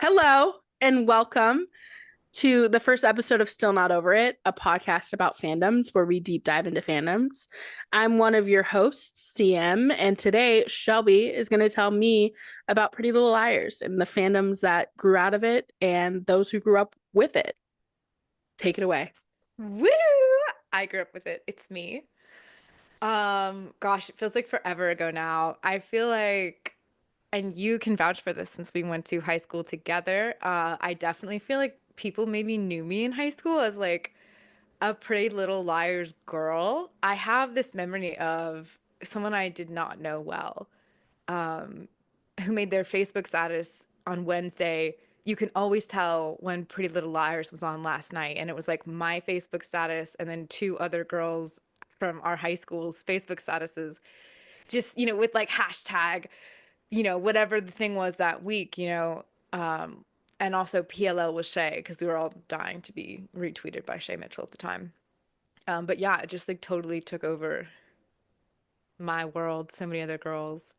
Hello and welcome to the first episode of Still Not Over It, a podcast about fandoms where we deep dive into fandoms. I'm one of your hosts, CM, and today Shelby is going to tell me about Pretty Little Liars and the fandoms that grew out of it and those who grew up with it. Take it away. Woo! I grew up with it. It's me. Gosh, it feels like forever ago now. I feel like, and you can vouch for this since we went to high school together. I definitely feel like people maybe knew me in high school as like a Pretty Little Liars girl. I have this memory of someone I did not know well, um, who made their Facebook status on Wednesday. You can always tell when Pretty Little Liars was on last night. And it was like my Facebook status and then two other girls from our high school's Facebook statuses, just, with like hashtag, whatever the thing was that week, um, and also PLL was Shay because we were all dying to be retweeted by Shay Mitchell at the time. But yeah, it just like totally took over my world, so many other girls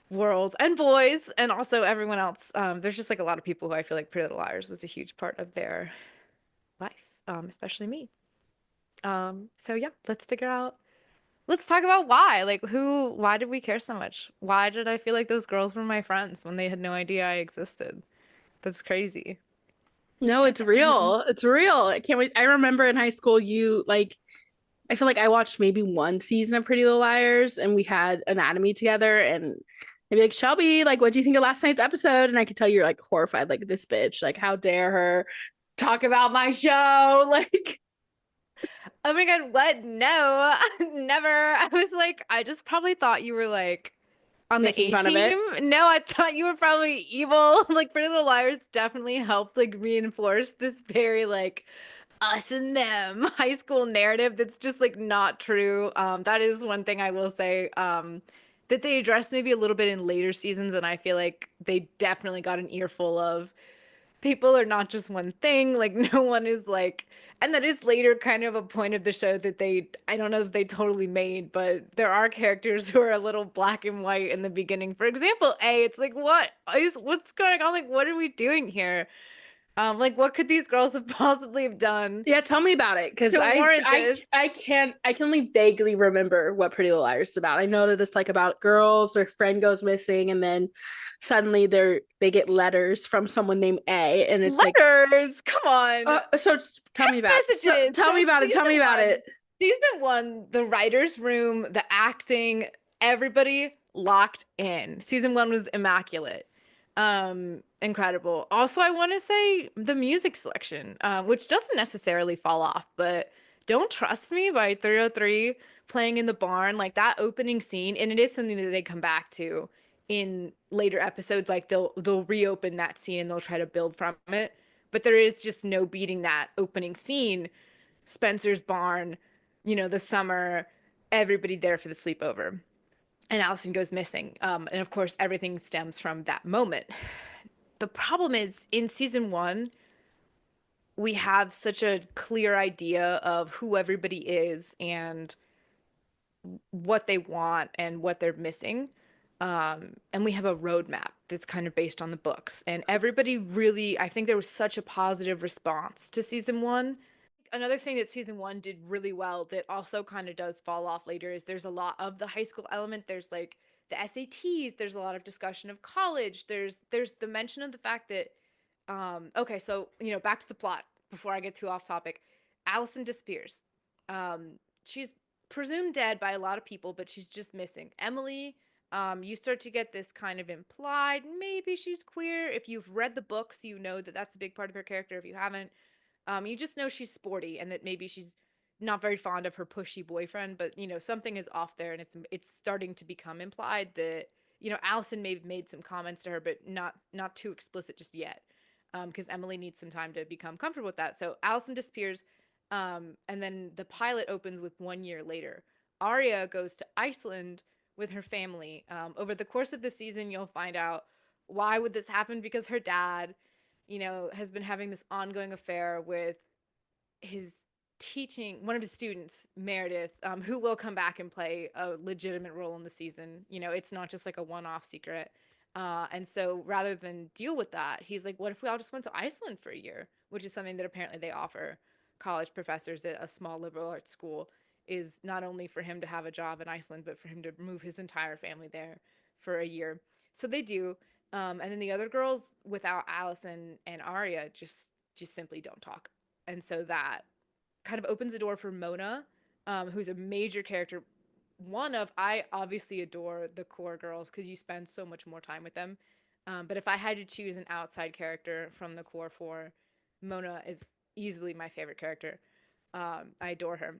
world and boys and also everyone else. There's just like a lot of people who I feel like Pretty Little Liars was a huge part of their life, especially me. So yeah, let's talk about why. Like why did we care so much? Why did I feel like those girls were my friends when they had no idea I existed? That's crazy. No, it's real. It's real. I can't wait. I remember in high school, I feel like I watched maybe one season of Pretty Little Liars and we had anatomy together and I'd be like, Shelby, like, what do you think of last night's episode? And I could tell you're like horrified, like this bitch, like, how dare her talk about my show? Like Oh my God, what? No, never. I was like, I just probably thought you were like on the making A fun of it. team. No, I thought you were probably evil. Like Pretty Little Liars definitely helped like reinforce this very like us and them high school narrative that's just like not true. That is one thing I will say. That they addressed maybe a little bit in later seasons, and I feel like they definitely got an earful of people are not just one thing. Like no one is like, and that is later kind of a point of the show that I don't know if they totally made, but there are characters who are a little black and white in the beginning. For example, it's like, what's going on? Like, what are we doing here? Like what could these girls have possibly have done Yeah, tell me about it because to warrant this? I can only vaguely remember what Pretty Little Liars is about. I know that it's like about girls, their friend goes missing, and then suddenly they get letters from someone named A, and it's like, Letters, come on. so tell me Text about messages. tell So me about it. Tell season me about one, it. season one, the writers' room, the acting, everybody locked in. Season one was immaculate. Incredible. Also, I want to say the music selection, which doesn't necessarily fall off, but Don't Trust Me by 303 playing in the barn, like that opening scene, and it is something that they come back to in later episodes. Like they'll reopen that scene and they'll try to build from it, but there is just no beating that opening scene. Spencer's barn, the summer, everybody there for the sleepover. And Allison goes missing. And of course, everything stems from that moment. The problem is in season one, we have such a clear idea of who everybody is and what they want and what they're missing. And we have a roadmap that's kind of based on the books. And everybody really, I think there was such a positive response to season one. Another thing that season one did really well that also kind of does fall off later is there's a lot of the high school element. There's like the SATs, there's a lot of discussion of college. There's the mention of the fact that okay, so back to the plot before I get too off topic. Allison disappears. She's presumed dead by a lot of people, but she's just missing. Emily, you start to get this kind of implied, maybe she's queer. If you've read the books, you know that that's a big part of her character. If you haven't, you just know she's sporty and that maybe she's not very fond of her pushy boyfriend, but something is off there, and it's starting to become implied that Allison may have made some comments to her, but not too explicit just yet, because Emily needs some time to become comfortable with that. So Allison disappears, and then the pilot opens with 1 year later. Arya goes to Iceland with her family. Over the course of the season, you'll find out why would this happen, because her dad has been having this ongoing affair with his one of his students, Meredith, who will come back and play a legitimate role in the season. It's not just like a one-off secret. And so rather than deal with that, he's like, what if we all just went to Iceland for a year? Which is something that apparently they offer college professors at a small liberal arts school, is not only for him to have a job in Iceland, but for him to move his entire family there for a year. So they do. And then the other girls, without Allison and Arya, just simply don't talk. And so that kind of opens the door for Mona, who's a major character. One of, I obviously adore the core girls because you spend so much more time with them. But if I had to choose an outside character from the core four, Mona is easily my favorite character. I adore her.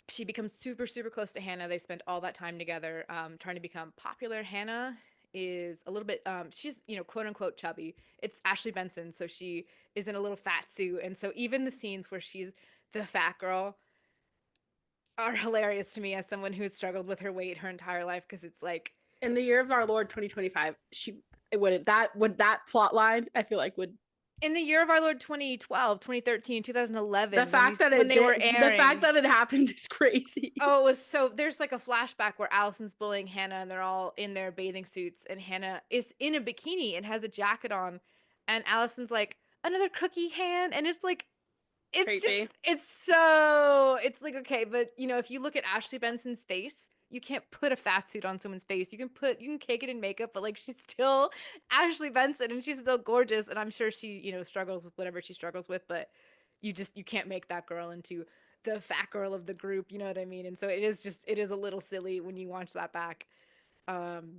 She becomes super, super close to Hannah. They spend all that time together, trying to become popular. Hannah is a little bit, she's, quote unquote chubby. It's Ashley Benson, so she is in a little fat suit. And so even the scenes where she's the fat girl are hilarious to me as someone who's struggled with her weight her entire life, because it's like, In the year of our Lord 2025, that plot line, I feel like would in the year of our Lord 2012, 2013, the 2011, fact that when it they were did the fact airing. that it happened is crazy. Oh, it was so, there's like a flashback where Allison's bullying Hannah and they're all in their bathing suits and Hannah is in a bikini and has a jacket on and Allison's like, another cookie hand, and it's like, it's Crazy. just, it's like, okay, but if you look at Ashley Benson's face, you can't put a fat suit on someone's face. You can cake it in makeup, but like, she's still Ashley Benson and she's still gorgeous, and I'm sure she, struggles with whatever she struggles with, but you can't make that girl into the fat girl of the group, you know what I mean? And so it is a little silly when you watch that back. Um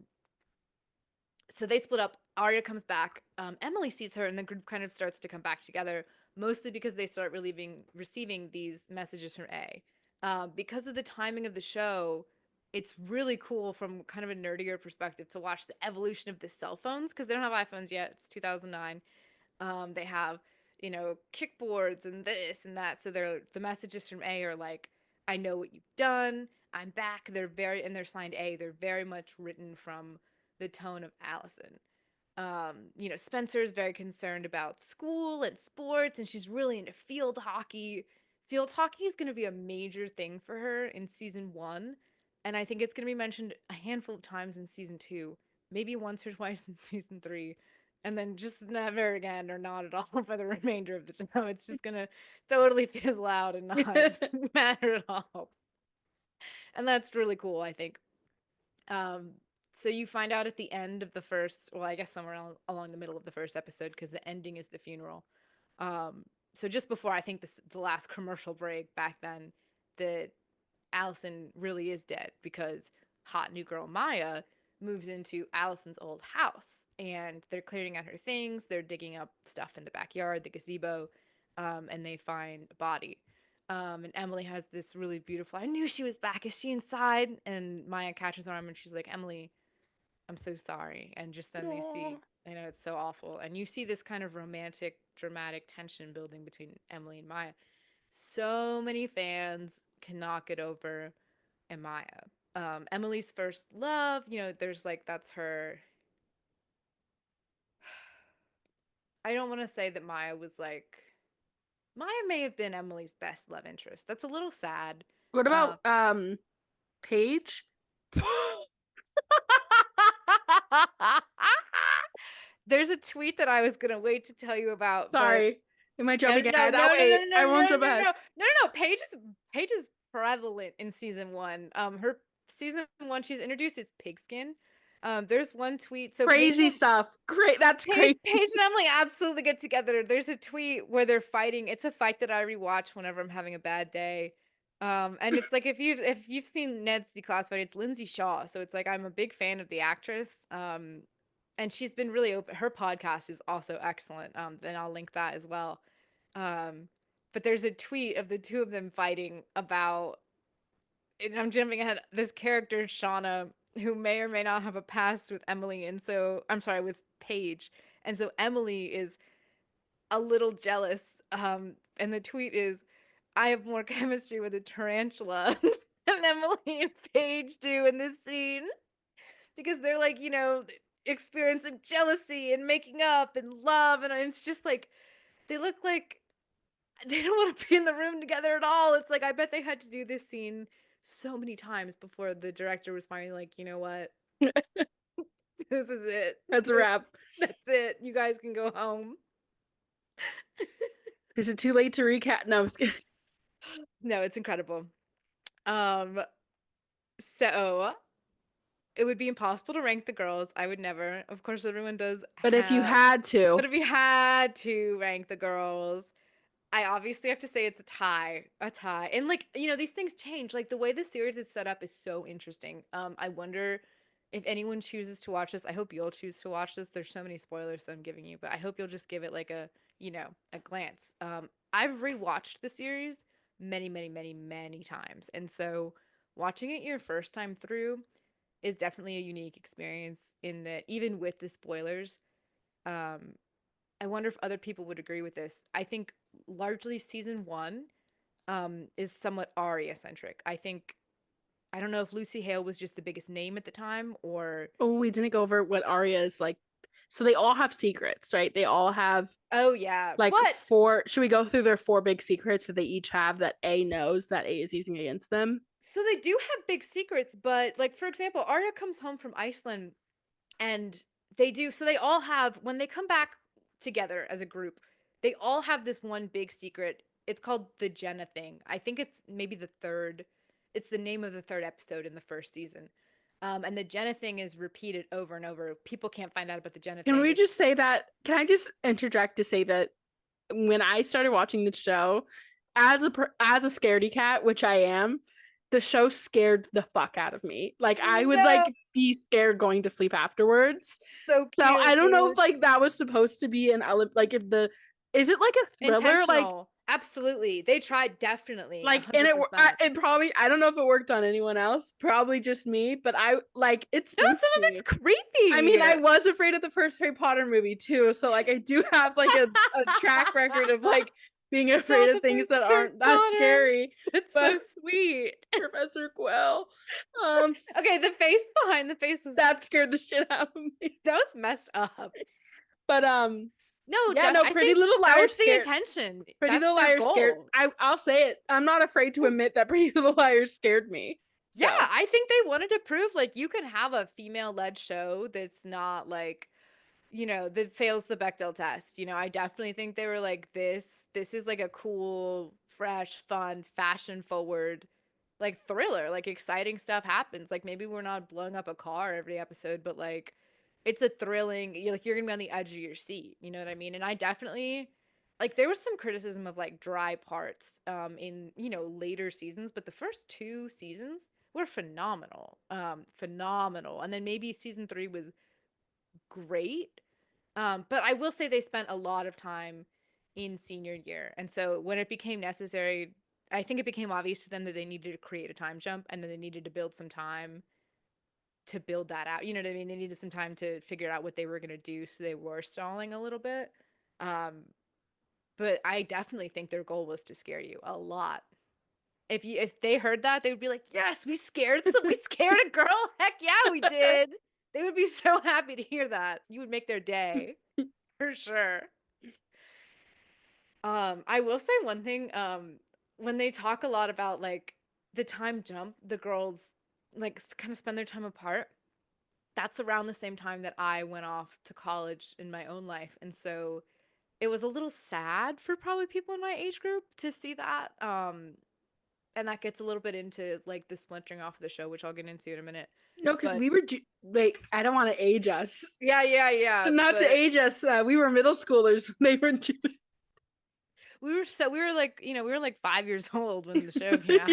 so they split up. Arya comes back. Emily sees her, and the group kind of starts to come back together, mostly because they start receiving these messages from A. Because of the timing of the show, it's really cool from kind of a nerdier perspective to watch the evolution of the cell phones, because they don't have iPhones yet. It's 2009. They have, kickboards and this and that. So the messages from A are like, I know what you've done. I'm back. They're signed A. They're very much written from the tone of Allison. Spencer's very concerned about school and sports, and she's really into field hockey. Field hockey is going to be a major thing for her in season one, and I think it's going to be mentioned a handful of times in season two, maybe once or twice in season three, and then just never again or not at all for the remainder of the show. It's just going to totally fizzle out and not matter at all. And that's really cool, I think. Um, so you find out at the end of the first, well, I guess somewhere along the middle of the first episode, because the ending is the funeral. So just before, I think the last commercial break back then, that Allison really is dead, because hot new girl Maya moves into Allison's old house and they're clearing out her things. They're digging up stuff in the backyard, the gazebo, and they find a body. And Emily has this really beautiful, I knew she was back. Is she inside? And Maya catches her arm and she's like, Emily, I'm so sorry. And just then they Aw. see, it's so awful. And you see this kind of romantic, dramatic tension building between Emily and Maya. So many fans cannot get over and Maya. Emily's first love, there's like, that's her. I don't want to say that Maya was like, Maya may have been Emily's best love interest. That's a little sad. What Um, about Paige? There's a tweet that I was gonna wait to tell you about, but Sorry. Am I no, jumping no, ahead? no, I'll no, no, wait. no, I no, won't no, jump no, ahead. no, no, no. Paige is prevalent in season one. Her season one, she's introduced as Pigskin. There's one tweet. So Crazy stuff. Great. That's crazy. Paige and Emily absolutely get together. There's a tweet where they're fighting. It's a fight that I rewatch whenever I'm having a bad day. And it's like, if you've seen Ned's Declassified, it's Lindsay Shaw. So it's like, I'm a big fan of the actress. And she's been really open. Her podcast is also excellent. And I'll link that as well. But there's a tweet of the two of them fighting about, and I'm jumping ahead, this character, Shauna, who may or may not have a past with Emily. And so, I'm sorry, with Paige. And so Emily is a little jealous. And the tweet is, I have more chemistry with a tarantula than Emily and Paige do in this scene. Because they're like, experiencing jealousy and making up and love. And it's just like, they look like they don't want to be in the room together at all. It's like, I bet they had to do this scene so many times before the director was finally like, you know what? This is it. That's a wrap. That's it. You guys can go home. Is it too late to recap? No, I'm just kidding. No, it's incredible. So it would be impossible to rank the girls. I would never. Of course, everyone does But if you have. had to, But if you had to rank the girls, I obviously have to say it's a tie. A tie. And like, these things change. Like the way the series is set up is so interesting. I wonder if anyone chooses to watch this. I hope you'll choose to watch this. There's so many spoilers that I'm giving you, but I hope you'll just give it like a glance. I've rewatched the series many, many, many, many times. And so watching it your first time through is definitely a unique experience in that even with the spoilers, um, I wonder if other people would agree with this. I think largely season one is somewhat Arya centric. I don't know if Lucy Hale was just the biggest name at the time or. oh, we didn't go over what Arya is like. So they all have secrets, right? They all have Oh yeah, like but four. Should we go through their four big secrets that they each have that A knows that A is using against them? so they do have big secrets. But like for example, Arya comes home from Iceland, and they all have when they come back together as a group, they all have this one big secret. It's called the Jenna thing. I think it's maybe it's the name of the third episode in the first season. And the Jenna thing is repeated over and over. People can't find out about the Jenna Can thing. we just say that? Can I just interject to say that when I started watching the show, as a scaredy cat, which I am, the show scared the fuck out of me. Like I would No, like be scared going to sleep afterwards. so So I cute, don't know dude. if like that was supposed to be an element. Like if the is it like a thriller? Intentional. Absolutely. They tried definitely Like and $100%. it probably I don't know if it worked on anyone else. Probably just me. But I like it No, spooked some of it's me. I creepy. mean, I was afraid of the first Harry Potter movie too, so like I do have like a track record of like being afraid Not of the things first that Harry aren't that Potter. scary. That's But so sweet. Professor Quell, um, Okay, the face behind the face was that scared the shit out of me. that was messed up. But No, yeah, no, I Pretty think Little that Liars was the scared. intention. Pretty That's Little their Liars scared. goal. I'll say it. I'm not afraid to admit that Pretty Little Liars scared me. Yeah, So I think they wanted to prove like you can have a female-led show that's not like that fails the Bechdel test. I definitely think they were like this is like a cool, fresh, fun, fashion forward like thriller. Like exciting stuff happens. Like maybe we're not blowing up a car every episode, but like it's a thrilling you're going to be on the edge of your seat. You know what I mean? And I definitely like there was some criticism of like dry parts in, later seasons, but the first two seasons were phenomenal. Phenomenal. And then maybe season 3 was great. But I will say they spent a lot of time in senior year. And so when it became necessary, I think it became obvious to them that they needed to create a time jump and then they needed to build some time to build that out. You know what I mean? They needed some time to figure out what they were going to do. So they were stalling a little bit. Um, but I definitely think their goal was to scare you a lot. If they heard that, they would be like, "Yes, we scared a girl. Heck yeah, we did." They would be so happy to hear that. You would make their day for sure. I will say one thing. When they talk a lot about like the time jump, the girls like kind of spend their time apart. That's around the same time that I went off to college in my own life, and so it was a little sad for probably people in my age group to see that. And that gets a little bit into like the splintering off of the show, which I'll get into in a minute. no, because But we were wait. I don't want to age us. yeah. Not to But age us. We were middle schoolers when they were. we were like, we were like 5 years old when the show came out.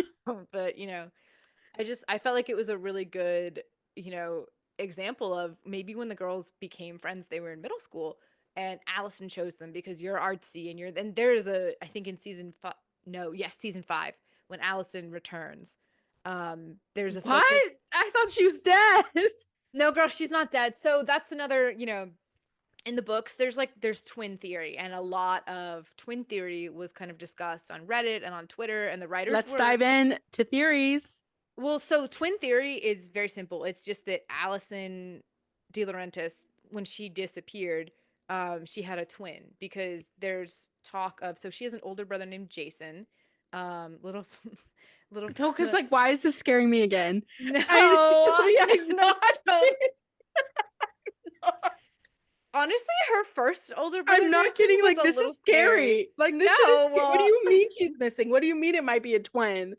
But I felt like it was a really good, example of maybe when the girls became friends, they were in middle school and Allison chose them because you're artsy and and there is I think in season 5, no, yes, season 5, when Allison returns, there's a What? focus. I thought she was dead. No, girl, she's not dead. So that's another, in the books, there's twin theory, and a lot of twin theory was kind of discussed on Reddit and on Twitter, and the writers Let's were. dive in to theories. Well, so twin theory is very simple. It's just that Allison De Laurentiis, when she disappeared, she had a twin because there's talk of. So she has an older brother named Jason. Little, little. No, because like, why is this scaring me again? No, We have not. so Honestly, her first older brother I'm not missing kidding. was Like, a this little is scary. scary. Like, this shit is. No, What do well, you mean she's missing? What do you mean it might be a twin?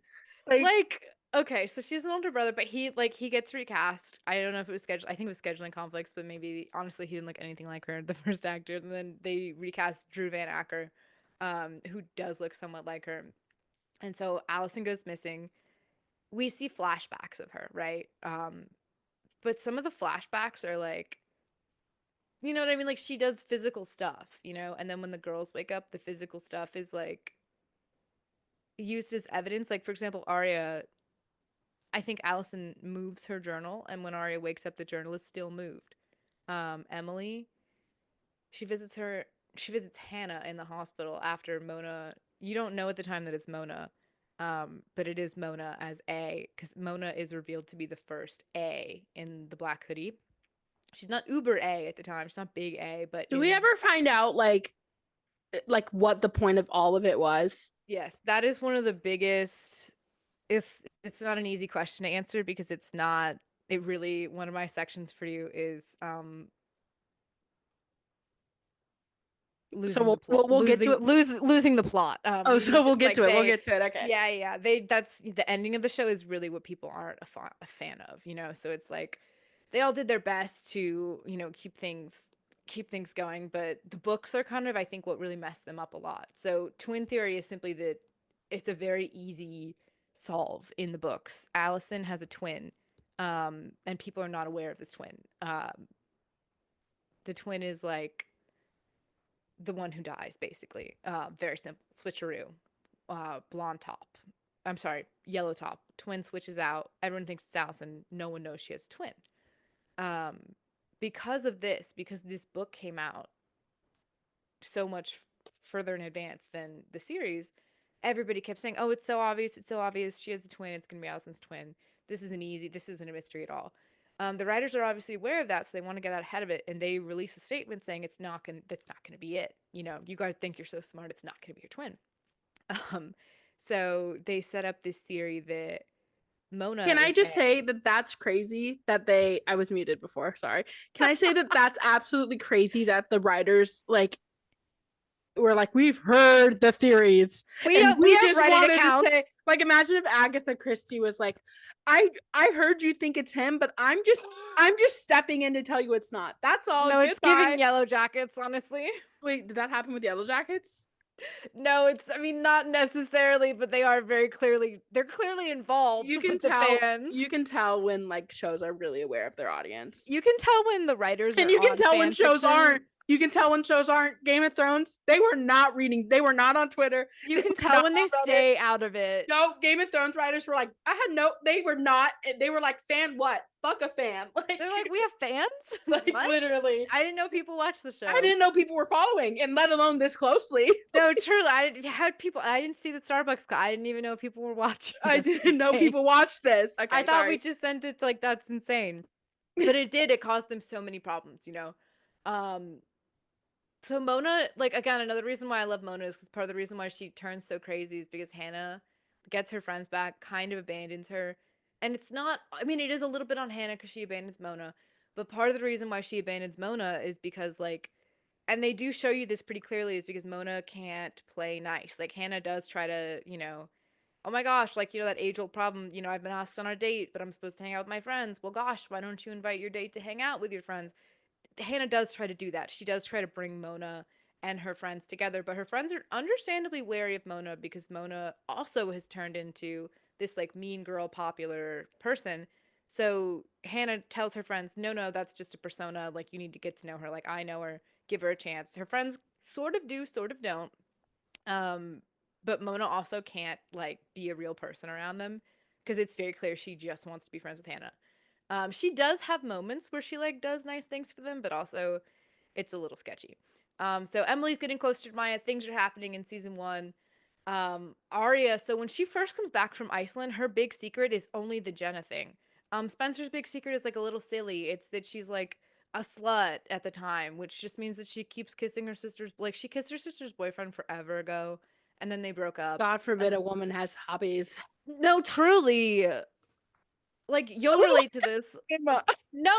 Like, like, okay, so she has an older brother, but he gets recast. I don't know if it was scheduled. I think it was scheduling conflicts, but maybe honestly he didn't look anything like her, the first actor. And then they recast Drew Van Acker, who does look somewhat like her. And so Allison goes missing. We see flashbacks of her, right? But some of the flashbacks are like, you know what I mean? Like she does physical stuff, and then when the girls wake up, the physical stuff is like used as evidence. Like for example, Arya, I think Allison moves her journal, and when Arya wakes up, the journal is still moved. Emily, she visits her, she visits Hannah in the hospital after Mona. You don't know at the time that it's Mona, but it is Mona as A, because Mona is revealed to be the first A in the Black Hoodie. She's not uber A at the time. She's not big A, but do we ever find out like what the point of all of it was? yes, that is one of the biggest. It's not an easy question to answer because it's not. It really, one of my sections for you is So losing the we'll plot, we'll, we'll get to it. losing the plot. Oh, so we'll get Like to it. We'll get to it. Okay. yeah, they that's the ending of the show is really what people aren't a fan of, so it's like they all did their best to keep things going, but the books are kind of, I think, what really messed them up a lot. So twin theory is simply that it's a very easy solve in the books. Allison has a twin, and people are not aware of this twin. The twin is like the one who dies, basically. Very simple. Switcheroo. Blonde top. I'm sorry, yellow top. Twin switches out. Everyone thinks it's Allison. No one knows she has a twin. Um, because this book came out so much further in advance than the series, everybody kept saying, "Oh, it's so obvious. It's so obvious. She has a twin. It's gonna be Allison's twin. This isn't easy. This isn't a mystery at all." The writers are obviously aware of that, so they want to get out ahead of it, and they release a statement saying that's not gonna be it. You guys think you're so smart. It's not gonna be your twin. Um, so they set up this theory that Mona Can I is just A. say that that's crazy that I was muted before. Sorry. Can I say that that's absolutely crazy that the writers were like, we've heard the theories We and we we have just Reddit wanted to say, accounts. like, imagine if Agatha Christie was like, I heard you think it's him, but I'm just stepping in to tell you it's not. That's all. No, it's giving Goodbye. Yellow Jackets, honestly. Wait, did that happen with Yellow Jackets? No, I mean, not necessarily, but they're clearly involved You can with the tell fans. you can tell when like shows are really aware of their audience. You can tell when the writers And are you can on tell when fan shows fiction. aren't. You can tell when shows aren't. Game of Thrones, they were not reading. They were not on Twitter. You They can were tell not when they on Reddit. stay out of it. No, Game of Thrones writers were like, I had no. They were not. They were like, fan what? Fuck a fan. They're like, we have fans? Like What? literally. I didn't know people watch the I show. didn't know people were following, and let alone this closely. No, truly, I had people. I didn't see the Starbucks. I didn't even know people were watching. I That's didn't know insane. people watched this. I Okay, thought we sorry. just sent it to, like, that's insane. But it did. It caused them so many problems. Um, so Mona, like, again, another reason why I love Mona is because part of the reason why she turns so crazy is because Hannah gets her friends back, kind of abandons her. And it's not, I mean, it is a little bit on Hannah because she abandons Mona. But part of the reason why she abandons Mona is because, like, and they do show you this pretty clearly, is because Mona can't play nice. Like, Hannah does try to, oh my gosh, like, that age old problem, I've been asked on a date, but I'm supposed to hang out with my friends. Well, gosh, why don't you invite your date to hang out with your friends? Hannah does try to do that. She does try to bring Mona and her friends together, but her friends are understandably wary of Mona because Mona also has turned into this, like, mean girl popular person. So Hannah tells her friends, no, no, that's just a persona. Like, you need to get to know her. Like, I know her. Give her a chance. Her friends sort of do, sort of don't. Um, but Mona also can't, like, be a real person around them because it's very clear she just wants to be friends with Hannah. She does have moments where she, like, does nice things for them, but also it's a little sketchy. So Emily's getting closer to Maya. Things are happening in season 1. Arya, so when she first comes back from Iceland, her big secret is only the Jenna thing. Spencer's big secret is, like, a little silly. It's that she's, like, a slut at the time, which just means that she keeps kissing her sister's, like, she kissed her sister's boyfriend forever ago, and then they broke up. God forbid And a woman has hobbies. no, truly. like That you'll was relate to this. Emma. No,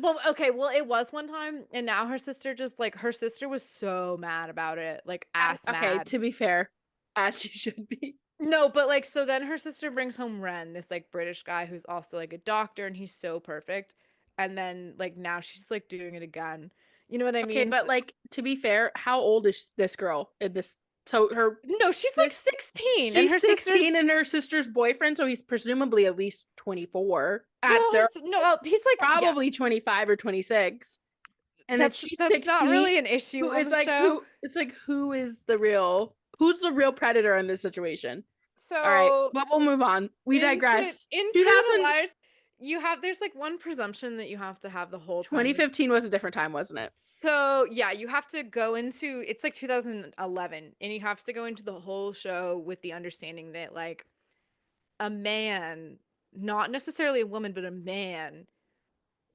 well, okay, well, it was one time, and now her sister just like her sister was so mad about it, like ass Okay, mad. to be fair, as she should be. No, but like so then her sister brings home Ren, this like British guy who's also like a doctor, and he's so perfect. And then like now she's like doing it again. You know what I Okay, mean? but like to be fair, how old is this girl in this? So her No, she's like sis, 16, and she's her sister's 16 and her sister's boyfriend, so he's presumably at least 24 at well, their no, he's like yeah, probably 25 or 26. And if she's that's not 16, really an issue who on it's the like show. who's the real predator in this situation? All right, So but we'll move on. We digress. in Pretty Little 2000 Liars, there's like one presumption that you have to have the whole time. 2015 was a different time, wasn't it? So yeah, you have to go into it's like 2011, and you have to go into the whole show with the understanding that like a man, not necessarily a woman, but a man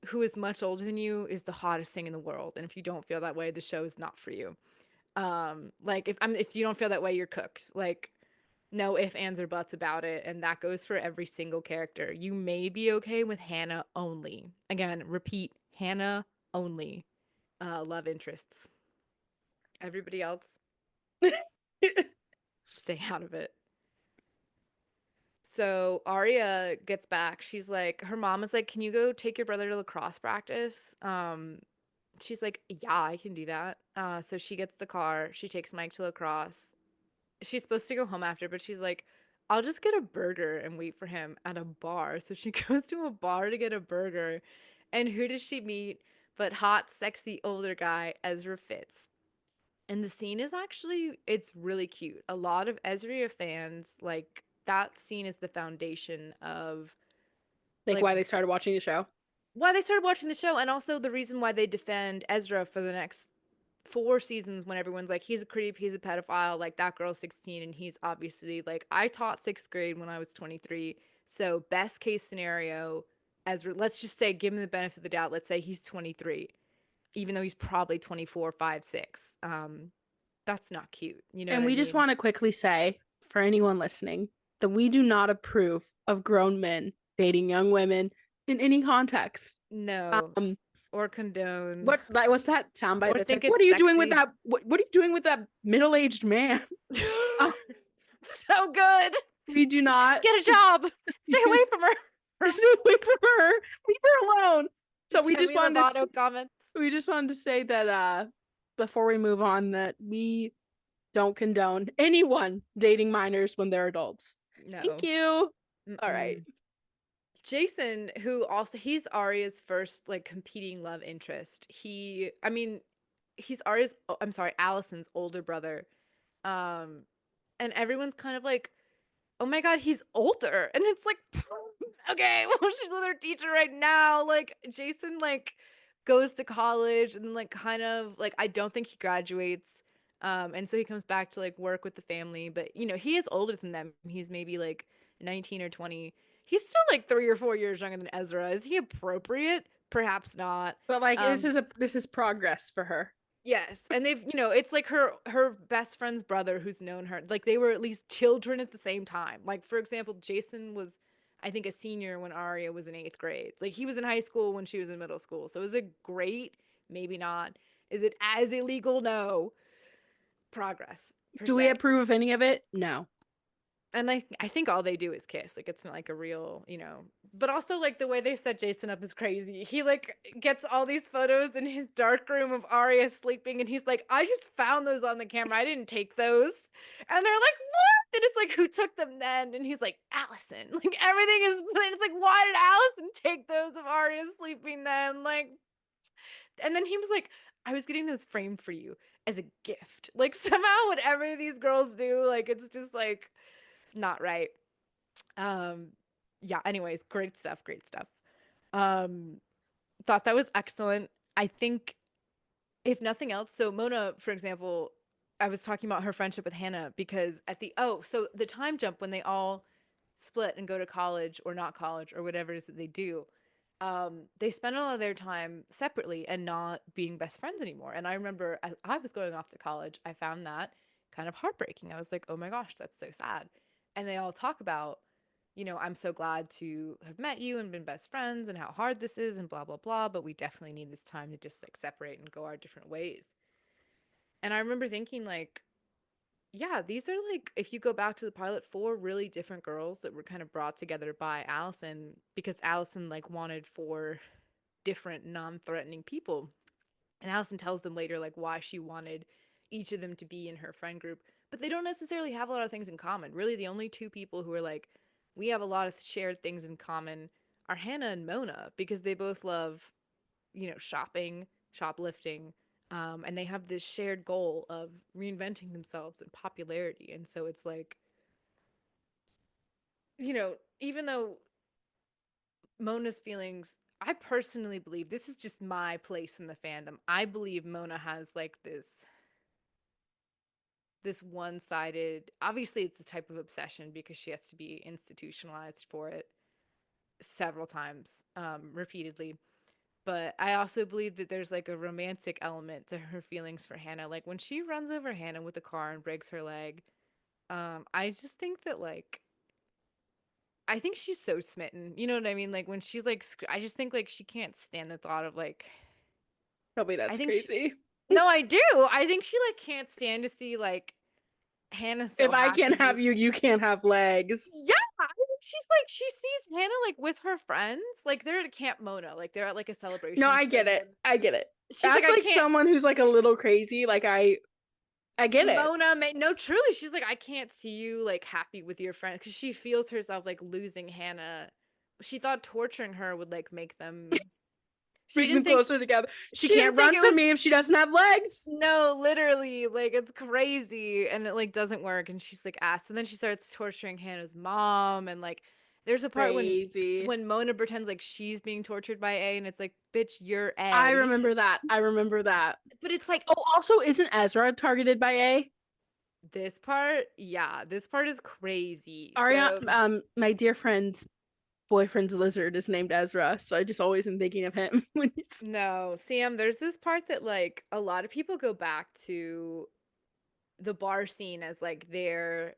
who is much older than you is the hottest thing in the world. And if you don't feel that way, the show is not for you. Like if you don't feel that way, you're cooked. Like no ifs, ands, or buts about it. And that goes for every single character. You may be okay with Hannah only. Again, repeat, Hannah only. Love interests. Everybody else, stay out of it. So Arya gets back. She's like, her mom is like, "Can you go take your brother to lacrosse practice?" She's like, "Yeah, I can do that." So she gets the car. She takes Mike to lacrosse. She's supposed to go home after, but she's like, "I'll just get a burger and wait for him at a bar." So she goes to a bar to get a burger. And who does she meet but hot, sexy older guy Ezra Fitz? And the scene is actually it's really cute. A lot of Ezra fans like that scene is the foundation of Like like why they started watching the show. why they started watching the show, and also the reason why they defend Ezra for the next 4 seasons when everyone's like he's a creep, he's a pedophile, like that girl's 16 and he's obviously like I taught 6th grade when I was 23. So best case scenario, Ezra, let's just say give him the benefit of the doubt, let's say he's 23 even though he's probably 24, 5, 6. That's not cute. You know what And I we just mean? want to quickly say for anyone listening that we do not approve of grown men dating young women in any context. No. Um, Or condone. what's that soundbite Or that's like, think what it's are you doing with sexy. that? What are you doing with that middle-aged man? Uh, So good. we do not Get a job. Stay away from her. stay away from her. Leave her alone. So Demi Lovato comments. we just wanted to say that before we move on that we don't condone anyone dating minors when they're adults. Thank No. you. All right. Mm-mm. Jason, who also he's Arya's first like competing love interest. I mean, he's Arya's I'm sorry, Allison's older brother. Um and everyone's kind of like, "Oh my god, he's older." And it's like, "Okay, well she's with her teacher right now." Like Jason like goes to college and like kind of like I don't think he graduates. And so he comes back to like work with the family, but you know, he is older than them. He's maybe like 19 or 20. He's still like 3 or 4 years younger than Ezra. Is he appropriate? Perhaps not. But like Um this is progress for her. Yes, and they've, it's like her best friend's brother who's known her. Like they were at least children at the same time. Like for example, Jason was I think a senior when Arya was in 8th grade. Like he was in high school when she was in middle school. So is it great? Maybe not. Is it as illegal? No. Progress per Do we se. approve of any of it? No. And I think all they do is kiss. Like it's not like a real, But also like the way they set Jason up is crazy. He like gets all these photos in his dark room of Arya sleeping, and he's like, "I just found those on the camera. I didn't take those." And they're like, "What?" And it's like, "Who took them then?" And he's like, "Allison." Like everything is. And it's like, "Why did Allison take those of Arya sleeping then?" Like, and then he was like, "I was getting those framed for you as a gift." Like somehow whatever these girls do, like it's just like not right. Um, yeah, anyways, great stuff, great stuff. Um, thought that was excellent. I think if nothing else, so Mona, for example, I was talking about her friendship with Hannah because so the time jump when they all split and go to college or not college or whatever it is that they do, they spend a lot of their time separately and not being best friends anymore. And I remember as I was going off to college, I found that kind of heartbreaking. I was like, oh my gosh, that's so sad. And they all talk about I'm so glad to have met you and been best friends and how hard this is and blah, blah, blah. But we definitely need this time to just like separate and go our different ways. And I remember thinking, like, yeah, these are like, if you go back to the pilot, four really different girls that were kind of brought together by Allison because Allison like wanted four different non-threatening people. And Allison tells them later like why she wanted each of them to be in her friend group, but they don't necessarily have a lot of things in common. Really, the only two people who are like, we have a lot of shared things in common are Hannah and Mona because they both love, shopping, shoplifting, and they have this shared goal of reinventing themselves and popularity. And so it's like, even though Mona's feelings, I personally believe this is just my place in the fandom. I believe Mona has like this one-sided, obviously it's a type of obsession because she has to be institutionalized for it several times, repeatedly. But I also believe that there's like a romantic element to her feelings for Hannah. Like when she runs over Hannah with the car and breaks her leg, I just think that like I think she's so smitten. You know what I mean? Like when she's like, I just think like she can't stand the thought of like. Probably I that's think she. crazy. No, I do. I think she like can't stand to see like Hannah so If I can't have happy. you, you can't have legs. Yeah, I think she's like she sees Hannah like with her friends. Like they're at a Camp Mona. Like they're at like a No, celebration I for get it. them. I get it. She's like, As I like can't. someone who's like a little crazy, like I get it. No, truly, she's like, I can't see you like happy with your friend because she feels herself like losing Hannah. She thought torturing her would like make them. She Bring them didn't think. closer together. She She didn't can't think run it from was. me if she doesn't have legs. No, literally, like it's crazy, and it like doesn't work. And she's like asked, and then she starts torturing Hannah's mom, and like there's a part when Crazy. Mona pretends like she's being tortured by A, and it's like, bitch, you're I A. remember that. I remember that. But it's like Oh, also, isn't Ezra targeted by A? this part, yeah, this part is crazy. Ariana, So my dear friend's boyfriend's lizard is named Ezra, so I just always am thinking of him when he's. no, Sam, there's this part that like a lot of people go back to the bar scene as like their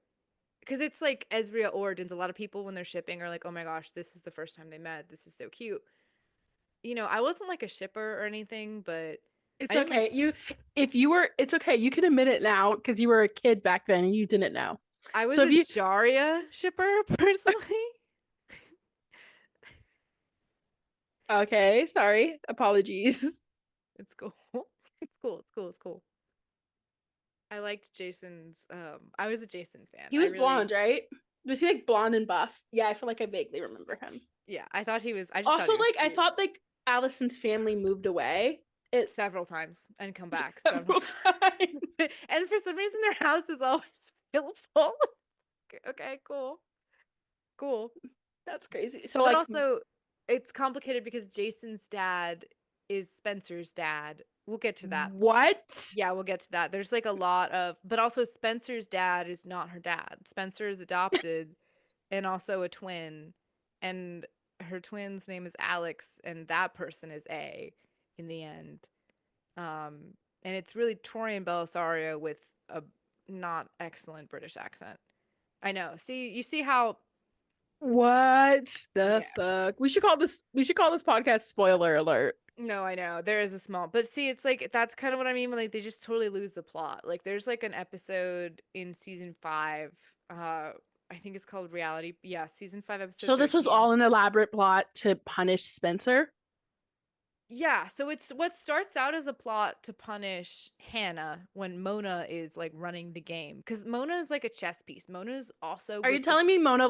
because it's like Ezria origins. A lot of people when they're shipping are like, oh my gosh, this is the first time they met. This is so cute. I wasn't like a shipper or anything, but It's I didn't like. okay. If you were, it's okay. You can admit it now because you were a kid back then and you didn't know. I was So if a you, Jaria shipper personally. okay, sorry, apologies. It's cool. It's cool. It's cool. It's cool. I liked Jason's. I was a Jason fan. He I was really, blonde, right? Was he like blonde and buff? Yeah, I feel like I vaguely remember him. yeah. I thought he was. I just thought Also, he was like I cute. thought like Allison's family moved away. It Several times and come back several several times. times. And for some reason, their house is always filled full. Okay, cool, cool. That's crazy. So But like, also, it's complicated because Jason's dad is Spencer's dad. We'll get to that. what? Yeah, we'll get to that. There's like a lot of, but also Spencer's dad is not her dad. Spencer is adopted and also a twin, and her twin's name is Alex, and that person is A in the end. Um, and it's really Torian Belisario with a not excellent British accent. I know. See, you see how? What the Yeah. fuck? We should call this. We should call this podcast "Spoiler Alert." No, I know. There is a small, but see, it's like that's kind of what I mean. Like they just totally lose the plot. Like there's like an episode in season 5. I think it's called Reality. Yeah, season 5, episode So this was 13. all an elaborate plot to punish Spencer. Yeah, so it's what starts out as a plot to punish Hannah when Mona is like running the game because Mona is like a chess piece. Mona is also Are you with the telling me Mona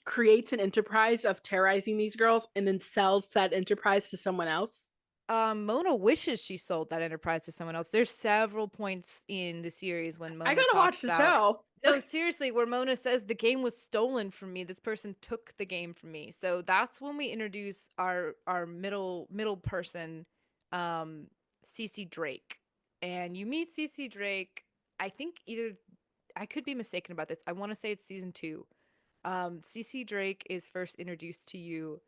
creates an enterprise of terrorizing these girls and then sells that enterprise to someone else? Mona wishes she sold that enterprise to someone else. There's several points in the series when I Mona gotta watch talks the about. show. No, seriously, where Mona says the game was stolen from me. This person took the game from me. So that's when we introduce our middle person, um, Cece Drake, and you meet Cece Drake. I think either I could be mistaken about this. I want to say it's season 2. CC Drake is first introduced to you.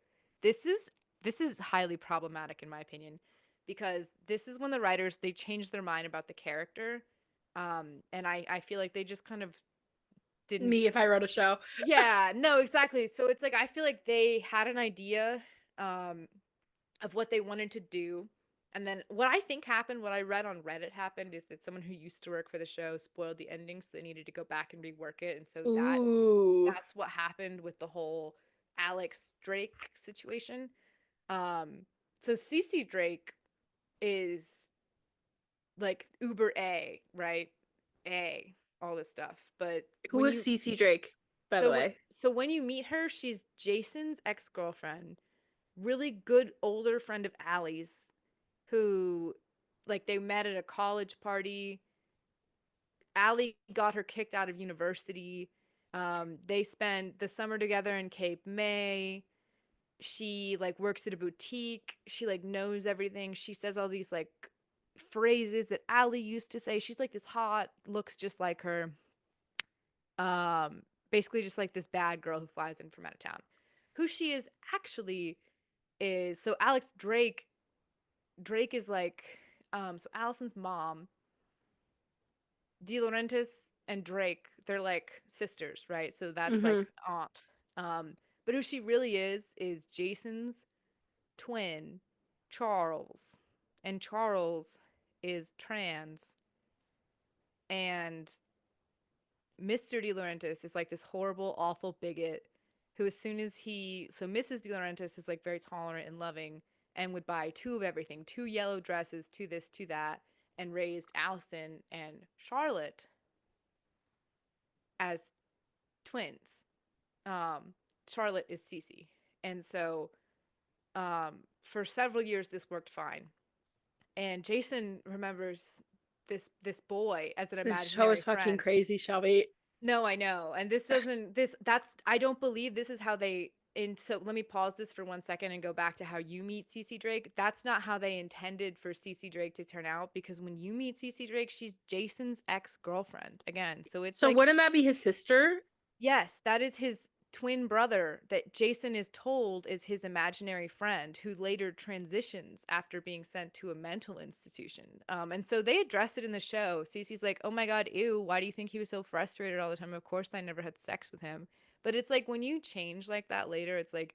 This is this is highly problematic in my opinion because this is when the writers they change their mind about the character. And I feel like they just kind of didn't. Me if I wrote a show. Yeah, no, exactly. So it's like I feel like they had an idea of what they wanted to do. And then what I think happened, what I read on Reddit happened is that someone who used to work for the show spoiled the ending, so they needed to go back and rework it. And so Ooh. that's what happened with the whole Alex Drake situation. So Cece Drake is like Uber A, right? A, all this stuff. But Who is Cece Drake, by the way? so when you meet her, she's Jason's ex-girlfriend, really good older friend of Allie's, who like they met at a college party. Allie got her kicked out of university. They spent the summer together in Cape May. She like works at a boutique. She like knows everything. She says all these like phrases that Allie used to say. She's like this hot, looks just like her. Basically just like this bad girl who flies in from out of town. Who she is actually is so Alex Drake is like so Allison's mom, De Laurentiis and Drake, they're like sisters, right? So that's Mm-hmm. like aunt. But who she really is Jason's twin, Charles. And Charles is trans. And Mr. De Laurentiis is like this horrible, awful bigot who, as soon as so Mrs. De Laurentiis is like very tolerant and loving and would buy two of everything, two yellow dresses, two this, two that, and raised Allison and Charlotte as twins. Charlotte is Cece. And so for several years, this worked fine. And Jason remembers this boy as an This show imaginary is fucking friend. crazy, Shelby. No, I know. And that's I don't believe this is how they and so let me pause this for 1 second and go back to how you meet Cece Drake. That's not how they intended for Cece Drake to turn out, because when you meet Cece Drake, she's Jason's ex-girlfriend again. So it's So like, wouldn't that be his sister? yes, that is his twin brother that Jason is told is his imaginary friend, who later transitions after being sent to a mental institution. And so they address it in the show. Cece's like, oh my God, ew, why do you think he was so frustrated all the time? Of course I never had sex with him. But it's like when you change like that later, it's like,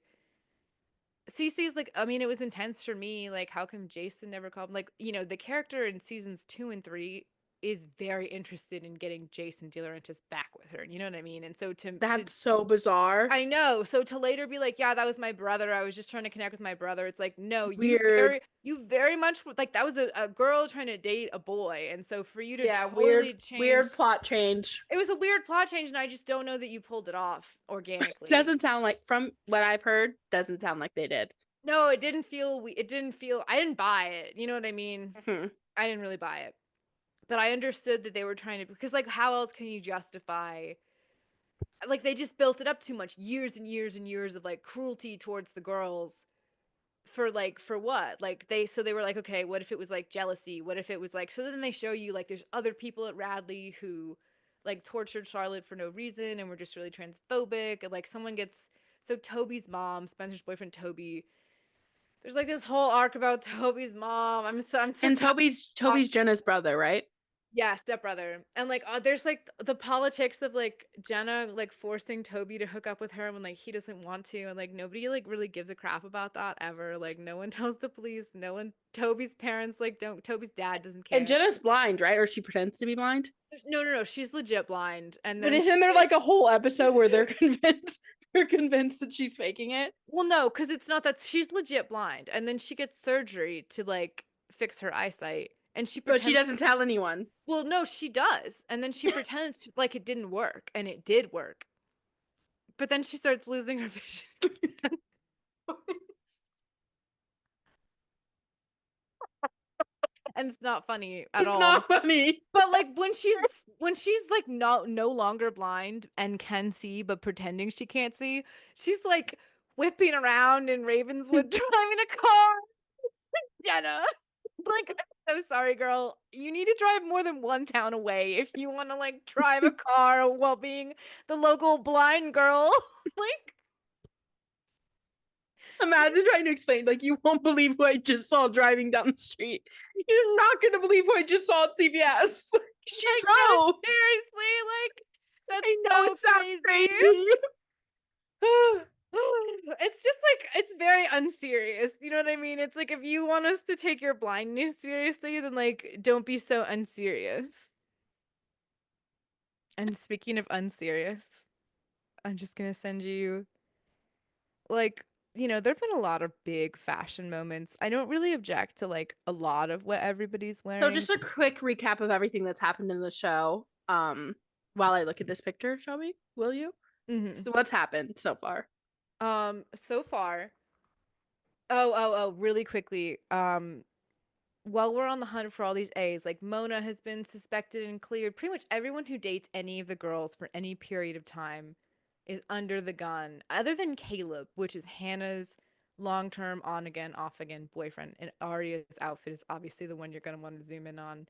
Cece's like, I mean, it was intense for me. Like, how come Jason never called him? Like, the character in seasons 2 and 3 is very interested in getting Jason De Laurentiis back with her. You know what I mean? And so That's so bizarre. I know. So to later be like, yeah, that was my brother. I was just trying to connect with my brother. It's like, no, Weird. you very much like that was a girl trying to date a boy. And so for you to Yeah, totally change, weird plot change. it was a weird plot change. And I just don't know that you pulled it off organically. Doesn't sound like, from what I've heard, doesn't sound like they did. No, it didn't feel, I didn't buy it. You know what I mean? Mm-hmm. I didn't really buy it. But I understood that they were trying to, because like, how else can you justify, like they just built it up too much, years and years and years of like cruelty towards the girls for what? Like they were like, okay, what if it was like jealousy? What if it was like, so then they show you like there's other people at Radley who like tortured Charlotte for no reason and were just really transphobic. And like so Toby's mom, Spencer's boyfriend Toby, there's like this whole arc about Toby's mom. I'm so And tired. Toby's Jenna's brother, right? Yeah, stepbrother. And like there's like the politics of like Jenna like forcing Toby to hook up with her when like he doesn't want to, and like nobody like really gives a crap about that ever. Like no one tells the police, Toby's parents like don't Toby's dad doesn't care. And Jenna's blind, right? Or she pretends to be blind. No, she's legit blind. And But then isn't there like a whole episode where they're convinced that she's faking it? well, no, because it's not that she's legit blind, and then she gets surgery to like fix her eyesight. And she pretends, but she doesn't tell anyone. Well, no, she does. And then she pretends like it didn't work, and it did work. But then she starts losing her vision. And it's not funny at all. It's not funny. But like when she's like no longer blind and can see but pretending she can't see, she's like whipping around in Ravenswood driving a car. Jenna. Like, I'm so sorry, girl. You need to drive more than one town away if you want to like drive a car while being the local blind girl. Like, imagine trying to explain, like, you won't believe who I just saw driving down the street. You're not gonna believe who I just saw at CVS. She drove. seriously, like that's I so it sounds crazy. It's just like it's very unserious. You know what I mean? It's like if you want us to take your blindness seriously, then like don't be so unserious. And speaking of unserious, I'm just gonna send you like there've been a lot of big fashion moments. I don't really object to like a lot of what everybody's So wearing. just a quick recap of everything that's happened in the show. While I look at this picture, shall we? Will you? Hmm. So what's happened so far? So far, really quickly. While we're on the hunt for all these A's, like Mona has been suspected and cleared. Pretty much everyone who dates any of the girls for any period of time is under the gun, other than Caleb, which is Hannah's long-term on again, off again boyfriend. And Arya's outfit is obviously the one you're gonna want to zoom in on.